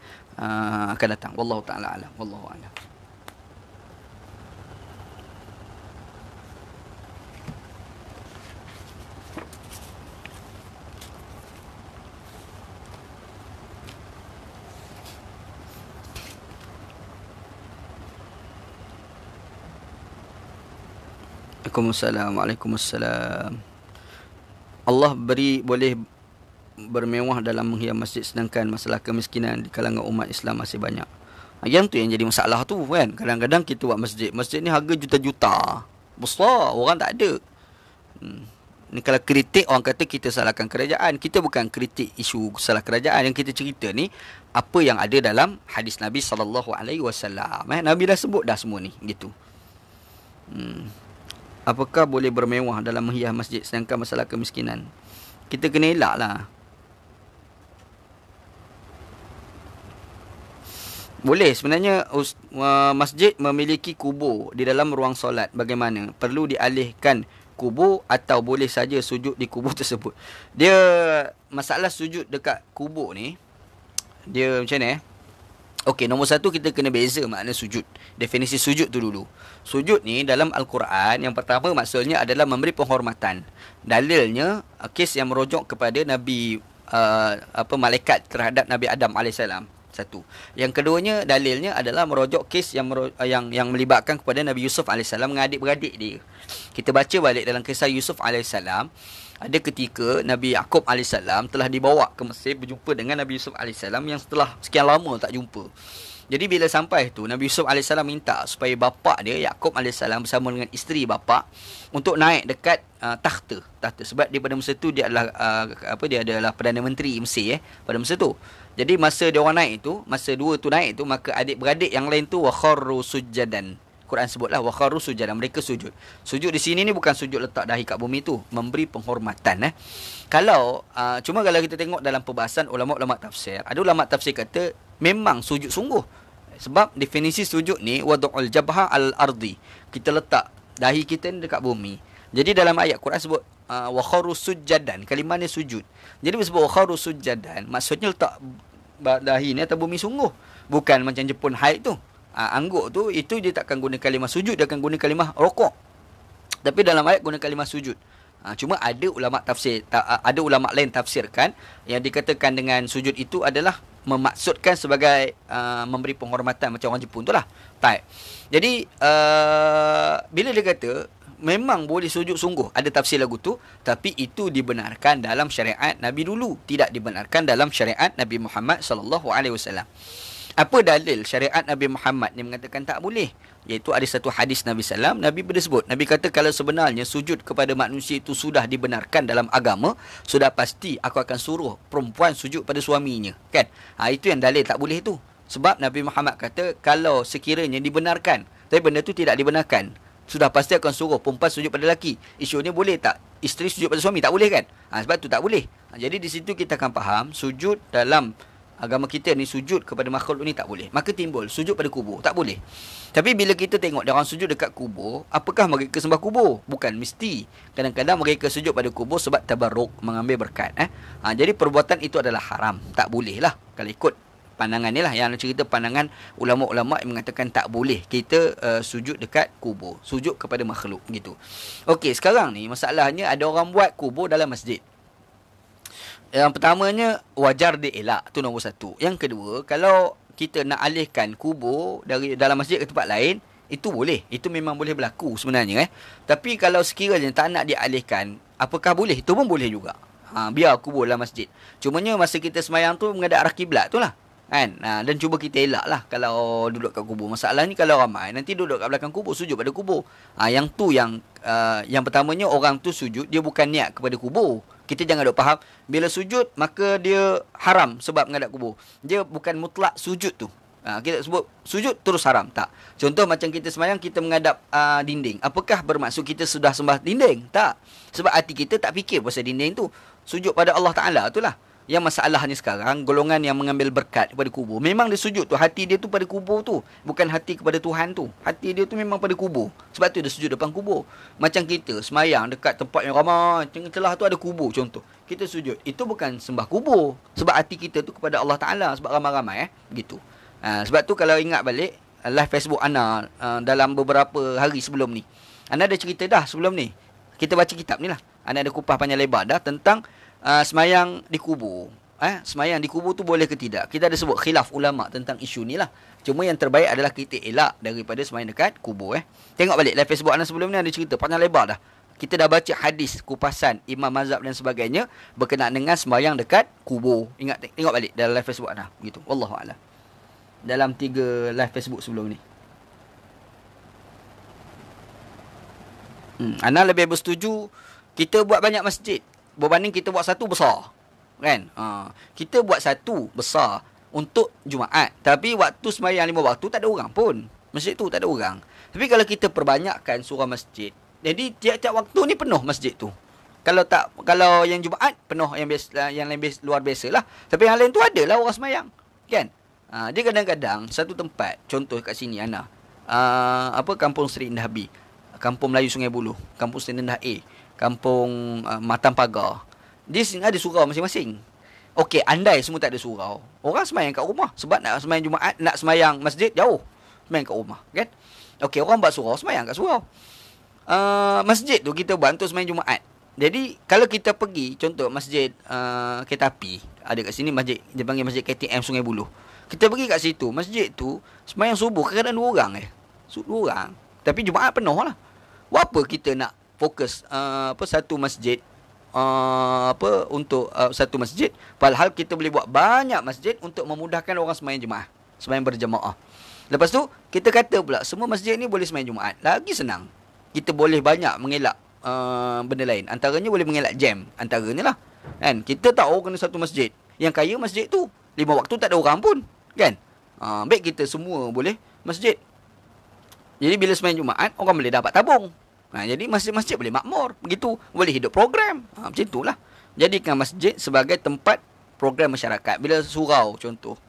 Speaker 1: akan datang. Wallahu taala alam. Wallahu alam. Waalaikumsalam. Waalaikumsalam. Allah boleh bermewah dalam menghias masjid, sedangkan masalah kemiskinan di kalangan umat Islam masih banyak. Yang tu yang jadi masalah tu kan. Kadang-kadang kita buat masjid, masjid ni harga juta-juta, besar, orang tak ada. Ni kalau kritik, orang kata kita salahkan kerajaan. Kita bukan kritik isu salah kerajaan. Yang kita cerita ni apa yang ada dalam hadis Nabi SAW. Nabi dah sebut dah semua ni gitu. Apakah boleh bermewah dalam menghias masjid sedangkan masalah kemiskinan? Kita kena elak lah. Boleh sebenarnya masjid memiliki kubur di dalam ruang solat. Bagaimana? Perlu dialihkan kubur atau boleh saja sujud di kubur tersebut? Dia masalah sujud dekat kubur ni, dia macam mana Okey, nombor satu kita kena beza makna sujud. Definisi sujud tu dulu. Sujud ni dalam Al-Quran yang pertama maksudnya adalah memberi penghormatan. Dalilnya kes yang merujuk kepada Nabi malaikat terhadap Nabi Adam alaihissalam. Satu. Yang keduanya dalilnya adalah merujuk kes yang melibatkan kepada Nabi Yusuf alaihissalam dengan adik-beradik dia. Kita baca balik dalam kisah Yusuf alaihissalam. Ada ketika Nabi Yaqub alaihissalam telah dibawa ke Mesir berjumpa dengan Nabi Yusuf alaihissalam yang setelah sekian lama tak jumpa. Jadi bila sampai tu Nabi Yusuf alaihissalam minta supaya bapa dia Yaqub alaihissalam bersama dengan isteri bapa untuk naik dekat takhta sebab dia pada masa tu dia adalah dia adalah Perdana Menteri Mesir pada masa tu. Jadi masa dia orang naik tu, masa dua tu naik tu, maka adik-beradik yang lain tu wa kharru sujjadan. Quran sebutlah wa kharru sujjadan, mereka sujud. Sujud di sini ni bukan sujud letak dahi kat bumi tu, memberi penghormatan Kalau cuma kalau kita tengok dalam perbahasan ulama-ulama tafsir, ada ulama tafsir kata memang sujud sungguh. Sebab definisi sujud ni wad'ul jabha al-ardi. Kita letak dahi kita ni dekat bumi. Jadi dalam ayat Quran sebut wa kharru sujjadan, kalimahnya sujud. Jadi sebut wa kharru sujjadan, maksudnya letak dahi ni atas bumi sungguh. Bukan macam Jepun haid tu. Angguk tu, itu dia takkan guna kalimah sujud, dia akan guna kalimah rokok. Tapi dalam ayat guna kalimah sujud. Cuma ada ulama tafsir, ada ulama lain tafsirkan yang dikatakan dengan sujud itu adalah memaksudkan sebagai memberi penghormatan macam orang Jepun tu lah. Baik. Jadi bila dia kata memang boleh sujud sungguh, ada tafsir lagu tu, tapi itu dibenarkan dalam syariat Nabi dulu, tidak dibenarkan dalam syariat Nabi Muhammad sallallahu alaihi wasallam. Apa dalil syariat Nabi Muhammad ni mengatakan tak boleh? Iaitu ada satu hadis Nabi sallam, Nabi bersebut, Nabi kata kalau sebenarnya sujud kepada manusia itu sudah dibenarkan dalam agama, sudah pasti aku akan suruh perempuan sujud pada suaminya, kan? Itu yang dalil tak boleh tu. Sebab Nabi Muhammad kata kalau sekiranya dibenarkan, tapi benda tu tidak dibenarkan, sudah pasti akan suruh perempuan sujud pada lelaki. Isunya boleh tak isteri sujud pada suami? Tak boleh kan? Sebab tu tak boleh. Jadi di situ kita akan faham sujud dalam agama kita ni, sujud kepada makhluk ni tak boleh. Maka timbul sujud pada kubur, tak boleh. Tapi bila kita tengok dia orang sujud dekat kubur, apakah mereka sembah kubur? Bukan mesti. Kadang-kadang mereka sujud pada kubur sebab tabarruk, mengambil berkat. Jadi perbuatan itu adalah haram, tak boleh lah kalau ikut pandangan ni lah, yang cerita pandangan ulama-ulama yang mengatakan tak boleh kita sujud dekat kubur, sujud kepada makhluk gitu. Okey, sekarang ni masalahnya ada orang buat kubur dalam masjid. Yang pertamanya wajar dia elak, tu nombor satu. Yang kedua, kalau kita nak alihkan kubur dari dalam masjid ke tempat lain, itu boleh, itu memang boleh berlaku sebenarnya. Tapi kalau sekiranya tak nak dialihkan, apakah boleh? Itu pun boleh juga. Biar kubur dalam masjid. Cumanya masa kita semayang tu menghadap arah kiblat tu lah, kan? Dan cuba kita elak lah kalau duduk kat kubur. Masalahnya kalau ramai nanti duduk kat belakang kubur, sujud pada kubur. Yang tu yang pertamanya orang tu sujud, dia bukan niat kepada kubur. Kita jangan duk faham bila sujud maka dia haram sebab menghadap kubur. Dia bukan mutlak sujud tu. Kita sebut sujud terus haram, tak. Contoh macam kita semayang, kita menghadap dinding. Apakah bermaksud kita sudah sembah dinding? Tak. Sebab hati kita tak fikir pasal dinding tu. Sujud pada Allah Ta'ala tu lah. Yang masalahnya sekarang, golongan yang mengambil berkat kepada kubur, memang dia sujud tu, hati dia tu pada kubur tu, bukan hati kepada Tuhan tu. Hati dia tu memang pada kubur. Sebab tu dia sujud depan kubur. Macam kita semayang dekat tempat yang ramai, celah tu ada kubur contoh, kita sujud, itu bukan sembah kubur. Sebab hati kita tu kepada Allah Ta'ala, sebab ramai-ramai gitu. Sebab tu kalau ingat balik live Facebook Ana dalam beberapa hari sebelum ni, Ana ada cerita dah sebelum ni. Kita baca kitab ni lah, Ana ada kupas panjang lebar dah tentang semayang di kubur. Semayang di kubur tu boleh ke tidak? Kita ada sebut khilaf ulama tentang isu ni lah. Cuma yang terbaik adalah kita elak daripada semayang dekat kubur. Tengok balik live Facebook Anas sebelum ni ada cerita panjang lebar dah. Kita dah baca hadis kupasan imam mazhab dan sebagainya berkenaan dengan semayang dekat kubur. Ingat, tengok balik dalam live Facebook Anas. Begitu. Wallahualam. Dalam 3 live Facebook sebelum ni. Ana lebih bersetuju kita buat banyak masjid berbanding kita buat satu besar. Kan? Kita buat satu besar untuk Jumaat. Tapi waktu sembahyang 5 waktu tak ada orang pun. Masjid tu tak ada orang. Tapi kalau kita perbanyakkan surah masjid, jadi tiap-tiap waktu ni penuh masjid tu. Kalau yang Jumaat penuh, yang lain luar biasa lah. Tapi yang lain tu adalah orang sembahyang. Kan? Dia kadang-kadang satu tempat, contoh kat sini Ana. Kampung Seri Indah B, Kampung Melayu Sungai Buloh, Kampung Seri Indah A, Kampung Matang Pagar. Di sini ada surau masing-masing. Okey, andai semua tak ada surau, orang semayang kat rumah. Sebab nak semayang Jumaat, nak semayang masjid jauh, semayang kat rumah, kan? Okey, orang buat surau, semayang kat surau. Masjid tu kita buat untuk semayang Jumaat. Jadi kalau kita pergi, contoh masjid kereta api, ada kat sini masjid, dia panggil masjid KTM Sungai Buloh. Kita pergi kat situ, masjid tu semayang subuh kadang-kadang 2 orang 2 orang. Tapi Jumaat penuh lah. Buat apa kita nak fokus satu masjid untuk satu masjid, padahal kita boleh buat banyak masjid untuk memudahkan orang semayang jemaah, semayang berjemaah. Lepas tu kita kata pula semua masjid ni boleh semayang Jumaat. Lagi senang. Kita boleh banyak mengelak benda lain. Antaranya boleh mengelak jam. Antaranya lah, kan? Kita tahu kena satu masjid. Yang kaya masjid tu 5 waktu tak ada orang pun, kan? Baik kita semua boleh masjid. Jadi bila semayang Jumaat, orang boleh dapat tabung. Jadi masjid-masjid boleh makmur. Begitu, boleh hidup program. Macam itulah. Jadikan masjid sebagai tempat program masyarakat. Bila surau contoh,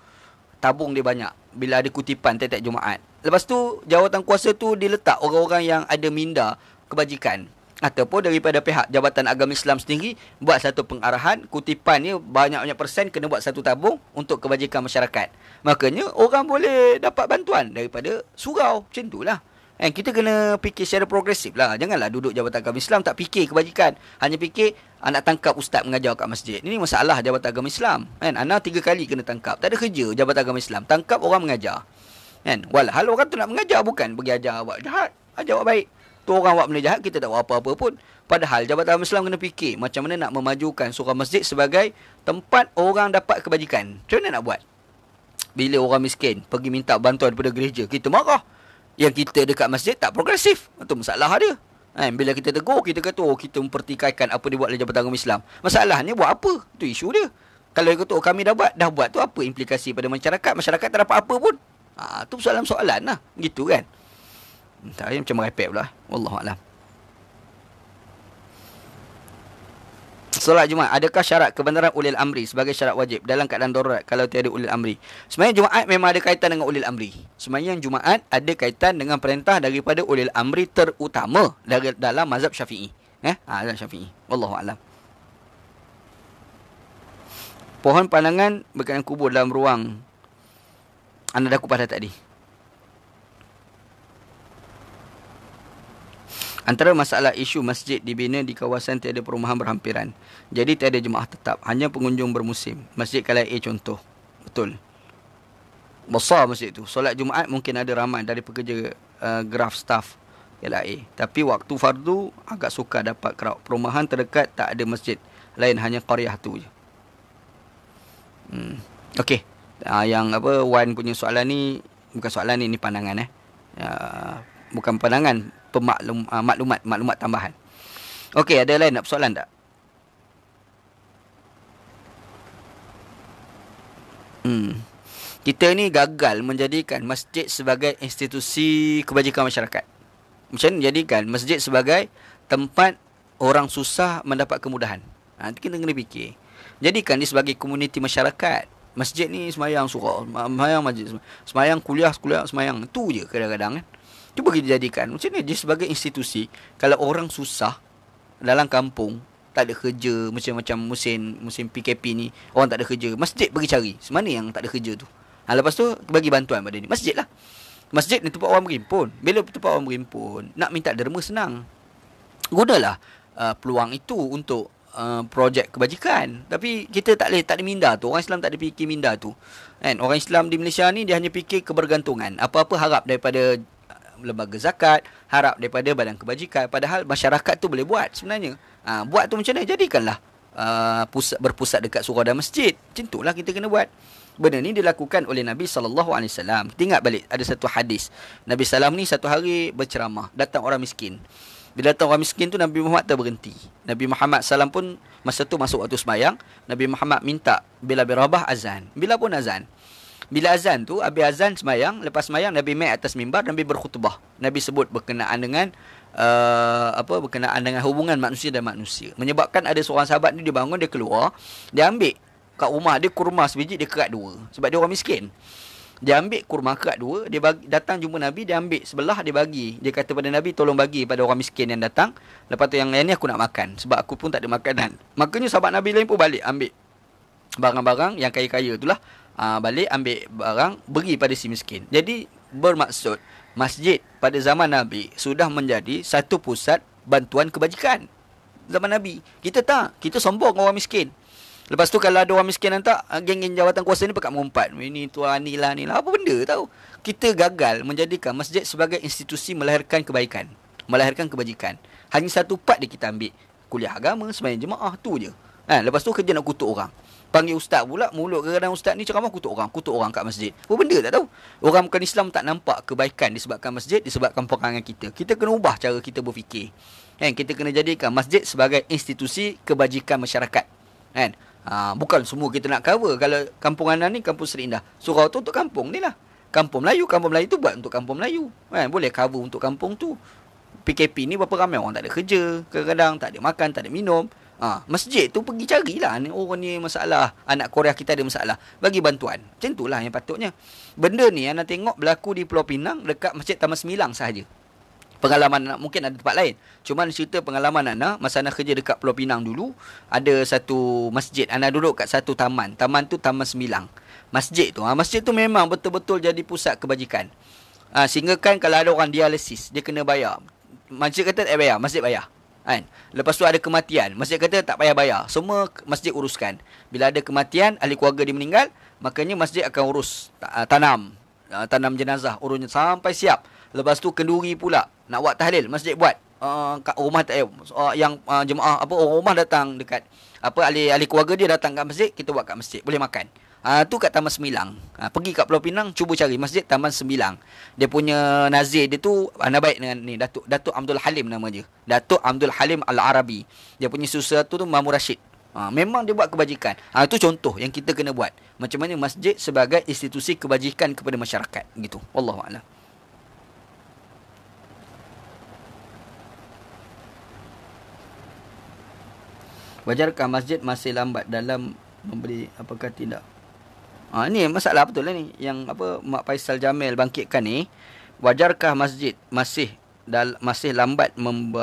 Speaker 1: tabung dia banyak. Bila ada kutipan tiap-tiap Jumaat. Lepas tu, jawatan kuasa tu diletak orang-orang yang ada minda kebajikan. Ataupun daripada pihak Jabatan Agama Islam sendiri, buat satu pengarahan, kutipan ni banyak-banyak persen kena buat satu tabung untuk kebajikan masyarakat. Makanya, orang boleh dapat bantuan daripada surau. Macam itulah. Kita kena fikir secara progresif lah. Janganlah duduk Jabatan Agama Islam tak fikir kebajikan. Hanya fikir nak tangkap ustaz mengajar kat masjid. Ini masalah Jabatan Agama Islam. Ana 3 kali kena tangkap. Tak ada kerja Jabatan Agama Islam. Tangkap orang mengajar. Walhal orang tu nak mengajar, bukan pergi ajar awak jahat. Ajar awak baik. Tu orang awak benda jahat, kita tak buat apa-apa pun. Padahal Jabatan Agama Islam kena fikir macam mana nak memajukan surau masjid sebagai tempat orang dapat kebajikan. Macam mana nak buat? Bila orang miskin pergi minta bantuan daripada gereja, kita marah. Yang kita dekat masjid tak progresif. Itu masalah dia. Bila kita tegur, kita kata kita mempertikaikan apa dia buat oleh Jabatan Agama Islam. Masalahnya buat apa? Itu isu dia. Kalau dia kata kami dah buat tu apa implikasi pada masyarakat? Masyarakat tak dapat apa pun. Itu soalan-soalan lah. Gitu kan. Entah macam merepek pula. Wallahualam. Solat Jumaat, adakah syarat kebenaran ulil amri sebagai syarat wajib dalam keadaan darurat kalau tiada ulil amri? Semayang Jumaat memang ada kaitan dengan ulil amri. Semayang Jumaat ada kaitan dengan perintah daripada ulil amri terutama dalam mazhab Syafi'i. Mazhab Syafi'i. Wallahualam. Pohon pandangan berkenaan kubur dalam ruang. Anda dah kupas dah tadi. Antara masalah isu masjid dibina di kawasan tiada perumahan berhampiran. Jadi tiada jemaah tetap, hanya pengunjung bermusim. Masjid Kalai A contoh. Betul. Besar masjid tu. Solat Jumaat mungkin ada ramai dari pekerja graf staff Kalai A. Tapi waktu fardu agak sukar dapat crowd. Perumahan terdekat tak ada masjid. Lain hanya qaryah tu je. Okey. Yang Wan punya soalan ni, bukan soalan ni pandangan bukan pandangan, maklumat tambahan. Okey, ada lain nak persoalan tak? Kita ni gagal menjadikan masjid sebagai institusi kebajikan masyarakat. Macam mana jadikan masjid sebagai tempat orang susah mendapat kemudahan? Nanti kita kena fikir. Jadikan dia sebagai komuniti masyarakat. Masjid ni semayang surau, semayang masjid, semayang kuliah, semayang. Itu je kadang-kadang kan. Cuba kita jadikan macam ni dia sebagai institusi. Kalau orang susah dalam kampung, tak ada kerja, macam musim PKP ni, orang tak ada kerja, masjid pergi cari. Semana yang tak ada kerja tu? Lepas tu bagi bantuan pada ni. Masjid lah. Masjid ni tempat orang berhimpun. Bila tempat orang berhimpun, nak minta derma senang. Gunalah peluang itu untuk projek kebajikan. Tapi kita tak boleh minda tu. Orang Islam tak ada fikir minda tu. Kan? Orang Islam di Malaysia ni dia hanya fikir kebergantungan. Apa-apa harap daripada lembaga zakat, harap daripada badan kebajikan. Padahal masyarakat tu boleh buat sebenarnya. Buat tu macam mana? Jadikanlah berpusat dekat surau dan masjid. Macam itulah kita kena buat. Benda ni dilakukan oleh Nabi SAW. Kita ingat balik, ada satu hadis. Nabi SAW ni satu hari berceramah. Datang orang miskin. Bila datang orang miskin tu, Nabi Muhammad terberhenti. Nabi Muhammad SAW pun masa tu masuk waktu sembahyang. Nabi Muhammad minta bila berabah azan. Bila pun azan. Bila azan tu, habis azan sembahyang. Lepas sembahyang, Nabi naik atas mimbar. Nabi berkhutbah. Nabi sebut berkenaan dengan berkenaan dengan hubungan manusia dan manusia. Menyebabkan ada seorang sahabat ni, dia bangun, dia keluar. Dia ambil kat rumah dia kurma sebiji, dia kerat dua. Sebab dia orang miskin. Dia ambil kurma kerat dua, dia bagi, datang jumpa Nabi, dia ambil sebelah, dia bagi. Dia kata pada Nabi, tolong bagi pada orang miskin yang datang. Lepas tu yang lain ni aku nak makan. Sebab aku pun tak ada makanan. Makanya sahabat Nabi lain pun balik ambil barang-barang yang kaya-kaya itulah. Balik ambil barang, beri pada si miskin. Jadi bermaksud, masjid pada zaman Nabi sudah menjadi satu pusat bantuan kebajikan. Zaman Nabi. Kita tak. Kita sombong orang miskin. Lepas tu kalau ada orang miskin hantar, geng-geng jawatan kuasa ni pekat mengumpat. Ini tuan ni lah. Apa benda tahu? Kita gagal menjadikan masjid sebagai institusi melahirkan kebaikan. Melahirkan kebajikan. Hanya satu part dia kita ambil. Kuliah agama, sembahyang jemaah, tu je. Lepas tu kerja nak kutuk orang. Panggil ustaz pula, mulut kadang-kadang ustaz ni ceramah kutuk orang kat masjid. Apa benda tak tahu? Orang bukan Islam tak nampak kebaikan disebabkan masjid, disebabkan perangai kita. Kita kena ubah cara kita berfikir. Kita kena jadikan masjid sebagai institusi kebajikan masyarakat. Bukan semua kita nak cover. Kalau kampung Anan ni kampung Seri Indah, surau tu untuk kampung ni lah. Kampung Melayu tu buat untuk kampung Melayu. Boleh cover untuk kampung tu. PKP ni berapa ramai orang tak ada kerja, kadang-kadang tak ada makan, tak ada minum. Masjid tu pergi carilah ni, orang ni masalah, anak Korea kita ada masalah, bagi bantuan. Macam itulah yang patutnya. Benda ni anda tengok berlaku di Pulau Pinang dekat Masjid Taman Semilang sahaja. Pengalaman anak mungkin ada tempat lain. Cuma cerita pengalaman anak masa anak kerja dekat Pulau Pinang dulu, ada satu masjid, anak duduk kat satu taman. Taman tu Taman Semilang. Masjid tu memang betul-betul jadi pusat kebajikan. Sehingga kan kalau ada orang dialisis, dia kena bayar. Masjid kata tak bayar, masjid bayar. Lepas tu ada kematian, masjid kata tak payah bayar, semua masjid uruskan. Bila ada kematian, ahli keluarga dia meninggal, makanya masjid akan urus tanam jenazah, urusnya sampai siap. Lepas tu kenduri pula, nak buat tahlil, masjid buat. Kat rumah tak yang jemaah orang rumah datang dekat ahli keluarga dia datang kat masjid, kita buat kat masjid, boleh makan. Tu kat Taman Semilang. Pergi kat Pulau Pinang, cuba cari masjid Taman Semilang. Dia punya nazir dia tu anak baik dengan ni, Datuk Abdul Halim nama dia. Datuk Abdul Halim Al-Arabi. Dia punya susah tu Mahmud Rashid. Memang dia buat kebajikan. Itu contoh yang kita kena buat. Macam mana masjid sebagai institusi kebajikan kepada masyarakat gitu. Wallahu a'lam. Wajarkah masjid masih lambat dalam memberi, apakah tidak? Ni masalah betul lah ni. Yang Mak Faisal Jamil bangkitkan ni. Wajarkah masjid masih lambat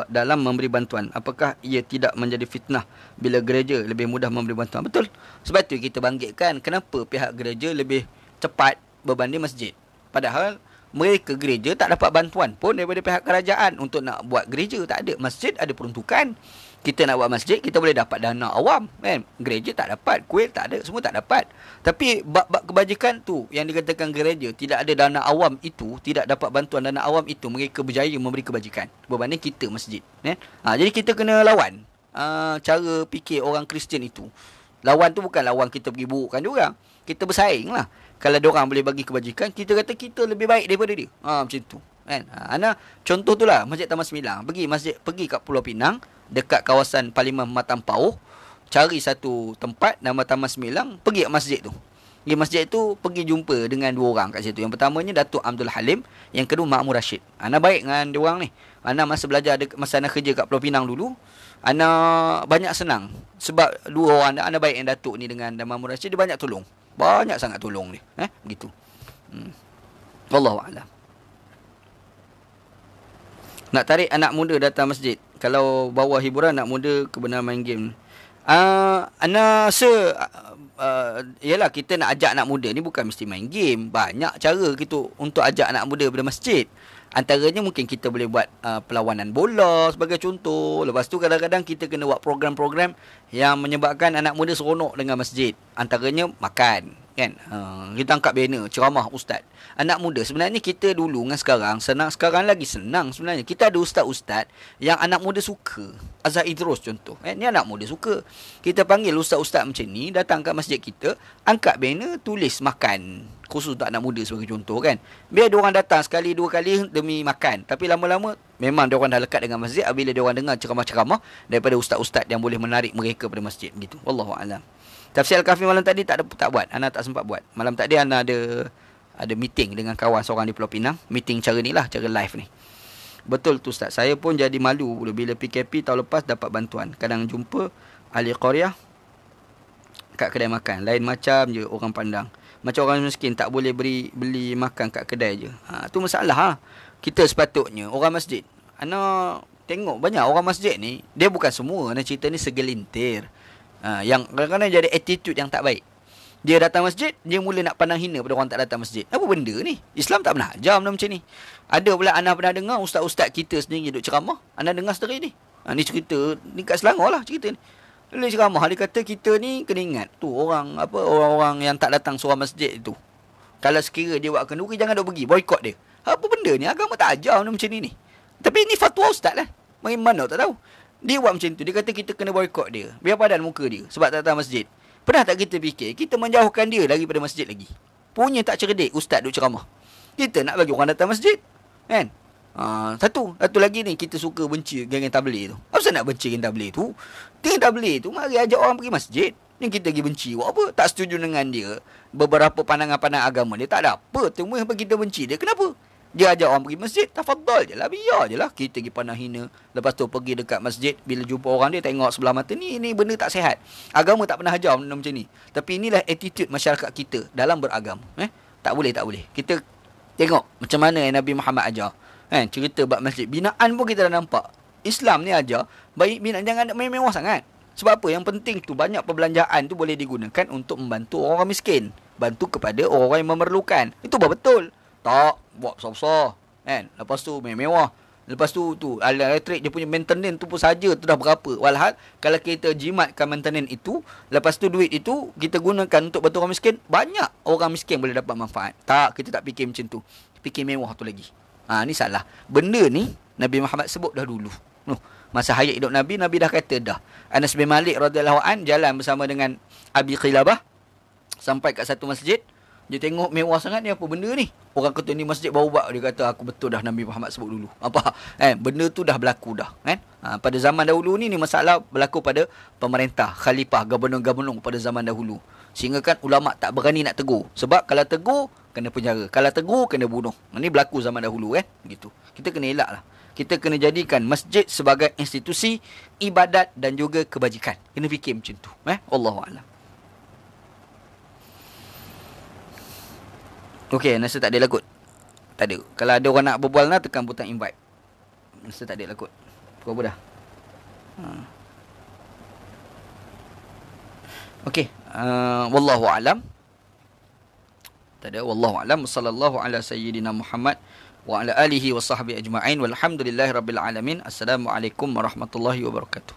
Speaker 1: dalam memberi bantuan? Apakah ia tidak menjadi fitnah bila gereja lebih mudah memberi bantuan? Betul. Sebab tu kita bangkitkan kenapa pihak gereja lebih cepat berbanding masjid. Padahal mereka gereja tak dapat bantuan pun daripada pihak kerajaan untuk nak buat gereja. Tak ada. Masjid ada peruntukan. Kita nak buat masjid, kita boleh dapat dana awam, kan? Gereja tak dapat, kuil tak ada, semua tak dapat. Tapi bab kebajikan tu yang dikatakan gereja tidak ada dana awam itu, tidak dapat bantuan dana awam itu, mereka berjaya memberi kebajikan berbanding kita masjid, kan? Jadi kita kena lawan cara fikir orang Kristian itu. Lawan tu bukan lawan kita pergi burukkan dia orang. Kita bersaing lah. Kalau dia orang boleh bagi kebajikan, kita kata kita lebih baik daripada dia. Macam tu, kan? Contoh tu lah Masjid Taman Semilang. Pergi kat Pulau Pinang, dekat kawasan Parlimen Matang Pauh, cari satu tempat nama Taman Semilang, pergi ke masjid tu. Di masjid tu pergi jumpa dengan dua orang kat situ. Yang pertamanya Datuk Abdul Halim, yang kedua Mahmud Rashid. Ana baik dengan dia orang ni. Ana masa belajar masa ana kerja kat Pulau Pinang dulu, ana banyak senang sebab dua orang ana baik dengan Datuk ni dengan Mahmud Rashid, dia banyak tolong. Banyak sangat tolong dia. Gitu. Wallahu a'lam. Nak tarik anak muda datang masjid. Kalau bawa hiburan anak muda kebenar main game. Ana rasa yalah, kita nak ajak anak muda ni bukan mesti main game. Banyak cara kita untuk ajak anak muda pada masjid. Antaranya mungkin kita boleh buat perlawanan bola sebagai contoh. Lepas tu kadang-kadang kita kena buat program-program yang menyebabkan anak muda seronok dengan masjid. Antaranya makan, kan? Kita angkat banner ceramah ustaz. Anak muda sebenarnya kita dulu dengan sekarang senang, sekarang lagi senang sebenarnya. Kita ada ustaz-ustaz yang anak muda suka. Azhar Idrus contoh, kan? Ni anak muda suka. Kita panggil ustaz-ustaz macam ni datang kat masjid kita, angkat banner tulis makan. Khusus untuk anak muda sebagai contoh, kan. Biar dia orang datang sekali dua kali demi makan. Tapi lama-lama memang dia orang dah lekat dengan masjid bila dia orang dengar ceramah-ceramah daripada ustaz-ustaz yang boleh menarik mereka pada masjid gitu. Wallahu a'lam. Tafsir Al-Kahfi malam tadi tak buat. Ana tak sempat buat. Malam tadi ana ada meeting dengan kawan seorang di Pulau Pinang. Meeting cara ni lah, cara live ni. Betul tu ustaz. Saya pun jadi malu bila PKP tahun lepas dapat bantuan. Kadang jumpa ahli qaryah kat kedai makan. Lain macam je orang pandang. Macam orang miskin tak boleh beli makan kat kedai je. Tu masalah ha. Kita sepatutnya orang masjid. Ana tengok banyak orang masjid ni, dia bukan semua. Ana cerita ni segelintir. Yang kadang-kadang jadi attitude yang tak baik. Dia datang masjid, dia mula nak pandang hina pada orang tak datang masjid. Apa benda ni? Islam tak pernah ajar benda macam ni. Ada pula anda pernah dengar ustaz-ustaz kita sendiri duk ceramah. Anda dengar sendiri ni. Ni cerita, ni kat Selangor lah cerita ni. Dia ceramah, dia kata kita ni kena ingat tu orang-orang yang tak datang surau masjid tu. Kalau sekira dia buat kenduri, jangan duk pergi, boykot dia. Apa benda ni? Agama tak ajar benda macam ni. Tapi ni fatwa ustaz lah. Bagaimana tak tahu. Dia buat macam tu. Dia kata kita kena boykot dia. Biar padan muka dia sebab tak datang masjid. Pernah tak kita fikir kita menjauhkan dia daripada masjid lagi? Punya tak cerdik ustaz duk ceramah. Kita nak bagi orang datang masjid, kan? Satu lagi ni, kita suka benci geng tabligh tu. Apa sebab nak benci geng tabligh tu? Geng tabligh tu mari ajak orang pergi masjid. Ni kita pergi benci. Buat apa? Tak setuju dengan dia. Beberapa pandangan-pandangan agama dia tak ada apa. Temu apa kita benci dia. Kenapa? Dia ajak orang pergi masjid, tafadhal je lah, biar je lah. Kita pergi pandang hina. Lepas tu pergi dekat masjid, bila jumpa orang dia, tengok sebelah mata, ni benda tak sihat. Agama tak pernah ajar benda macam ni. Tapi inilah attitude masyarakat kita dalam beragama. Tak boleh. Kita tengok macam mana yang Nabi Muhammad ajar. Cerita bab masjid. Binaan pun kita dah nampak. Islam ni ajar, baik binaan, jangan nak mewah sangat. Sebab apa? Yang penting tu, banyak perbelanjaan tu boleh digunakan untuk membantu orang miskin. Bantu kepada orang yang memerlukan. Itu betul. Tak buat besar-besar, kan? Lepas tu mewah. Lepas tu elektrik dia punya maintenance tu pun saja tu dah berapa. Walhal kalau kita jimatkan maintenance itu, lepas tu duit itu kita gunakan untuk bantu orang miskin, banyak orang miskin boleh dapat manfaat. Tak, kita tak fikir macam tu. Fikir mewah tu lagi. Ni salah. Benda ni Nabi Muhammad sebut dah dulu. Masa hayat hidup Nabi dah kata dah. Anas bin Malik radhiyallahu an jalan bersama dengan Abi Qilabah sampai kat satu masjid. Dia tengok mewah sangat ni, apa benda ni? Orang kata ni masjid baru buat. Dia kata aku betul dah Nabi Muhammad sebut dulu. Apa? Benda tu dah berlaku dah, kan? Pada zaman dahulu ni masalah berlaku pada pemerintah, khalifah, gubernur-gubernur pada zaman dahulu. Sehingga kan ulama tak berani nak tegur. Sebab kalau tegur kena penjara. Kalau tegur kena bunuh. Ini berlaku zaman dahulu, kan? Gitu. Kita kena elak lah. Kita kena jadikan masjid sebagai institusi ibadat dan juga kebajikan. Kena fikir macam tu. Wallahualam. Okey, Nasa tak ada lah kot. Tak ada. Kalau ada orang nak berbual nak, tekan butang invite. Nasa tak ada lah kot. Pukul apa dah? Okey. Wallahu a'lam. Tak ada. Wallahu a'lam. Sallallahu ala sayyidina Muhammad wa ala alihi wa sahbihi ajma'in. Walhamdulillahi rabbil alamin. Assalamualaikum warahmatullahi wabarakatuh.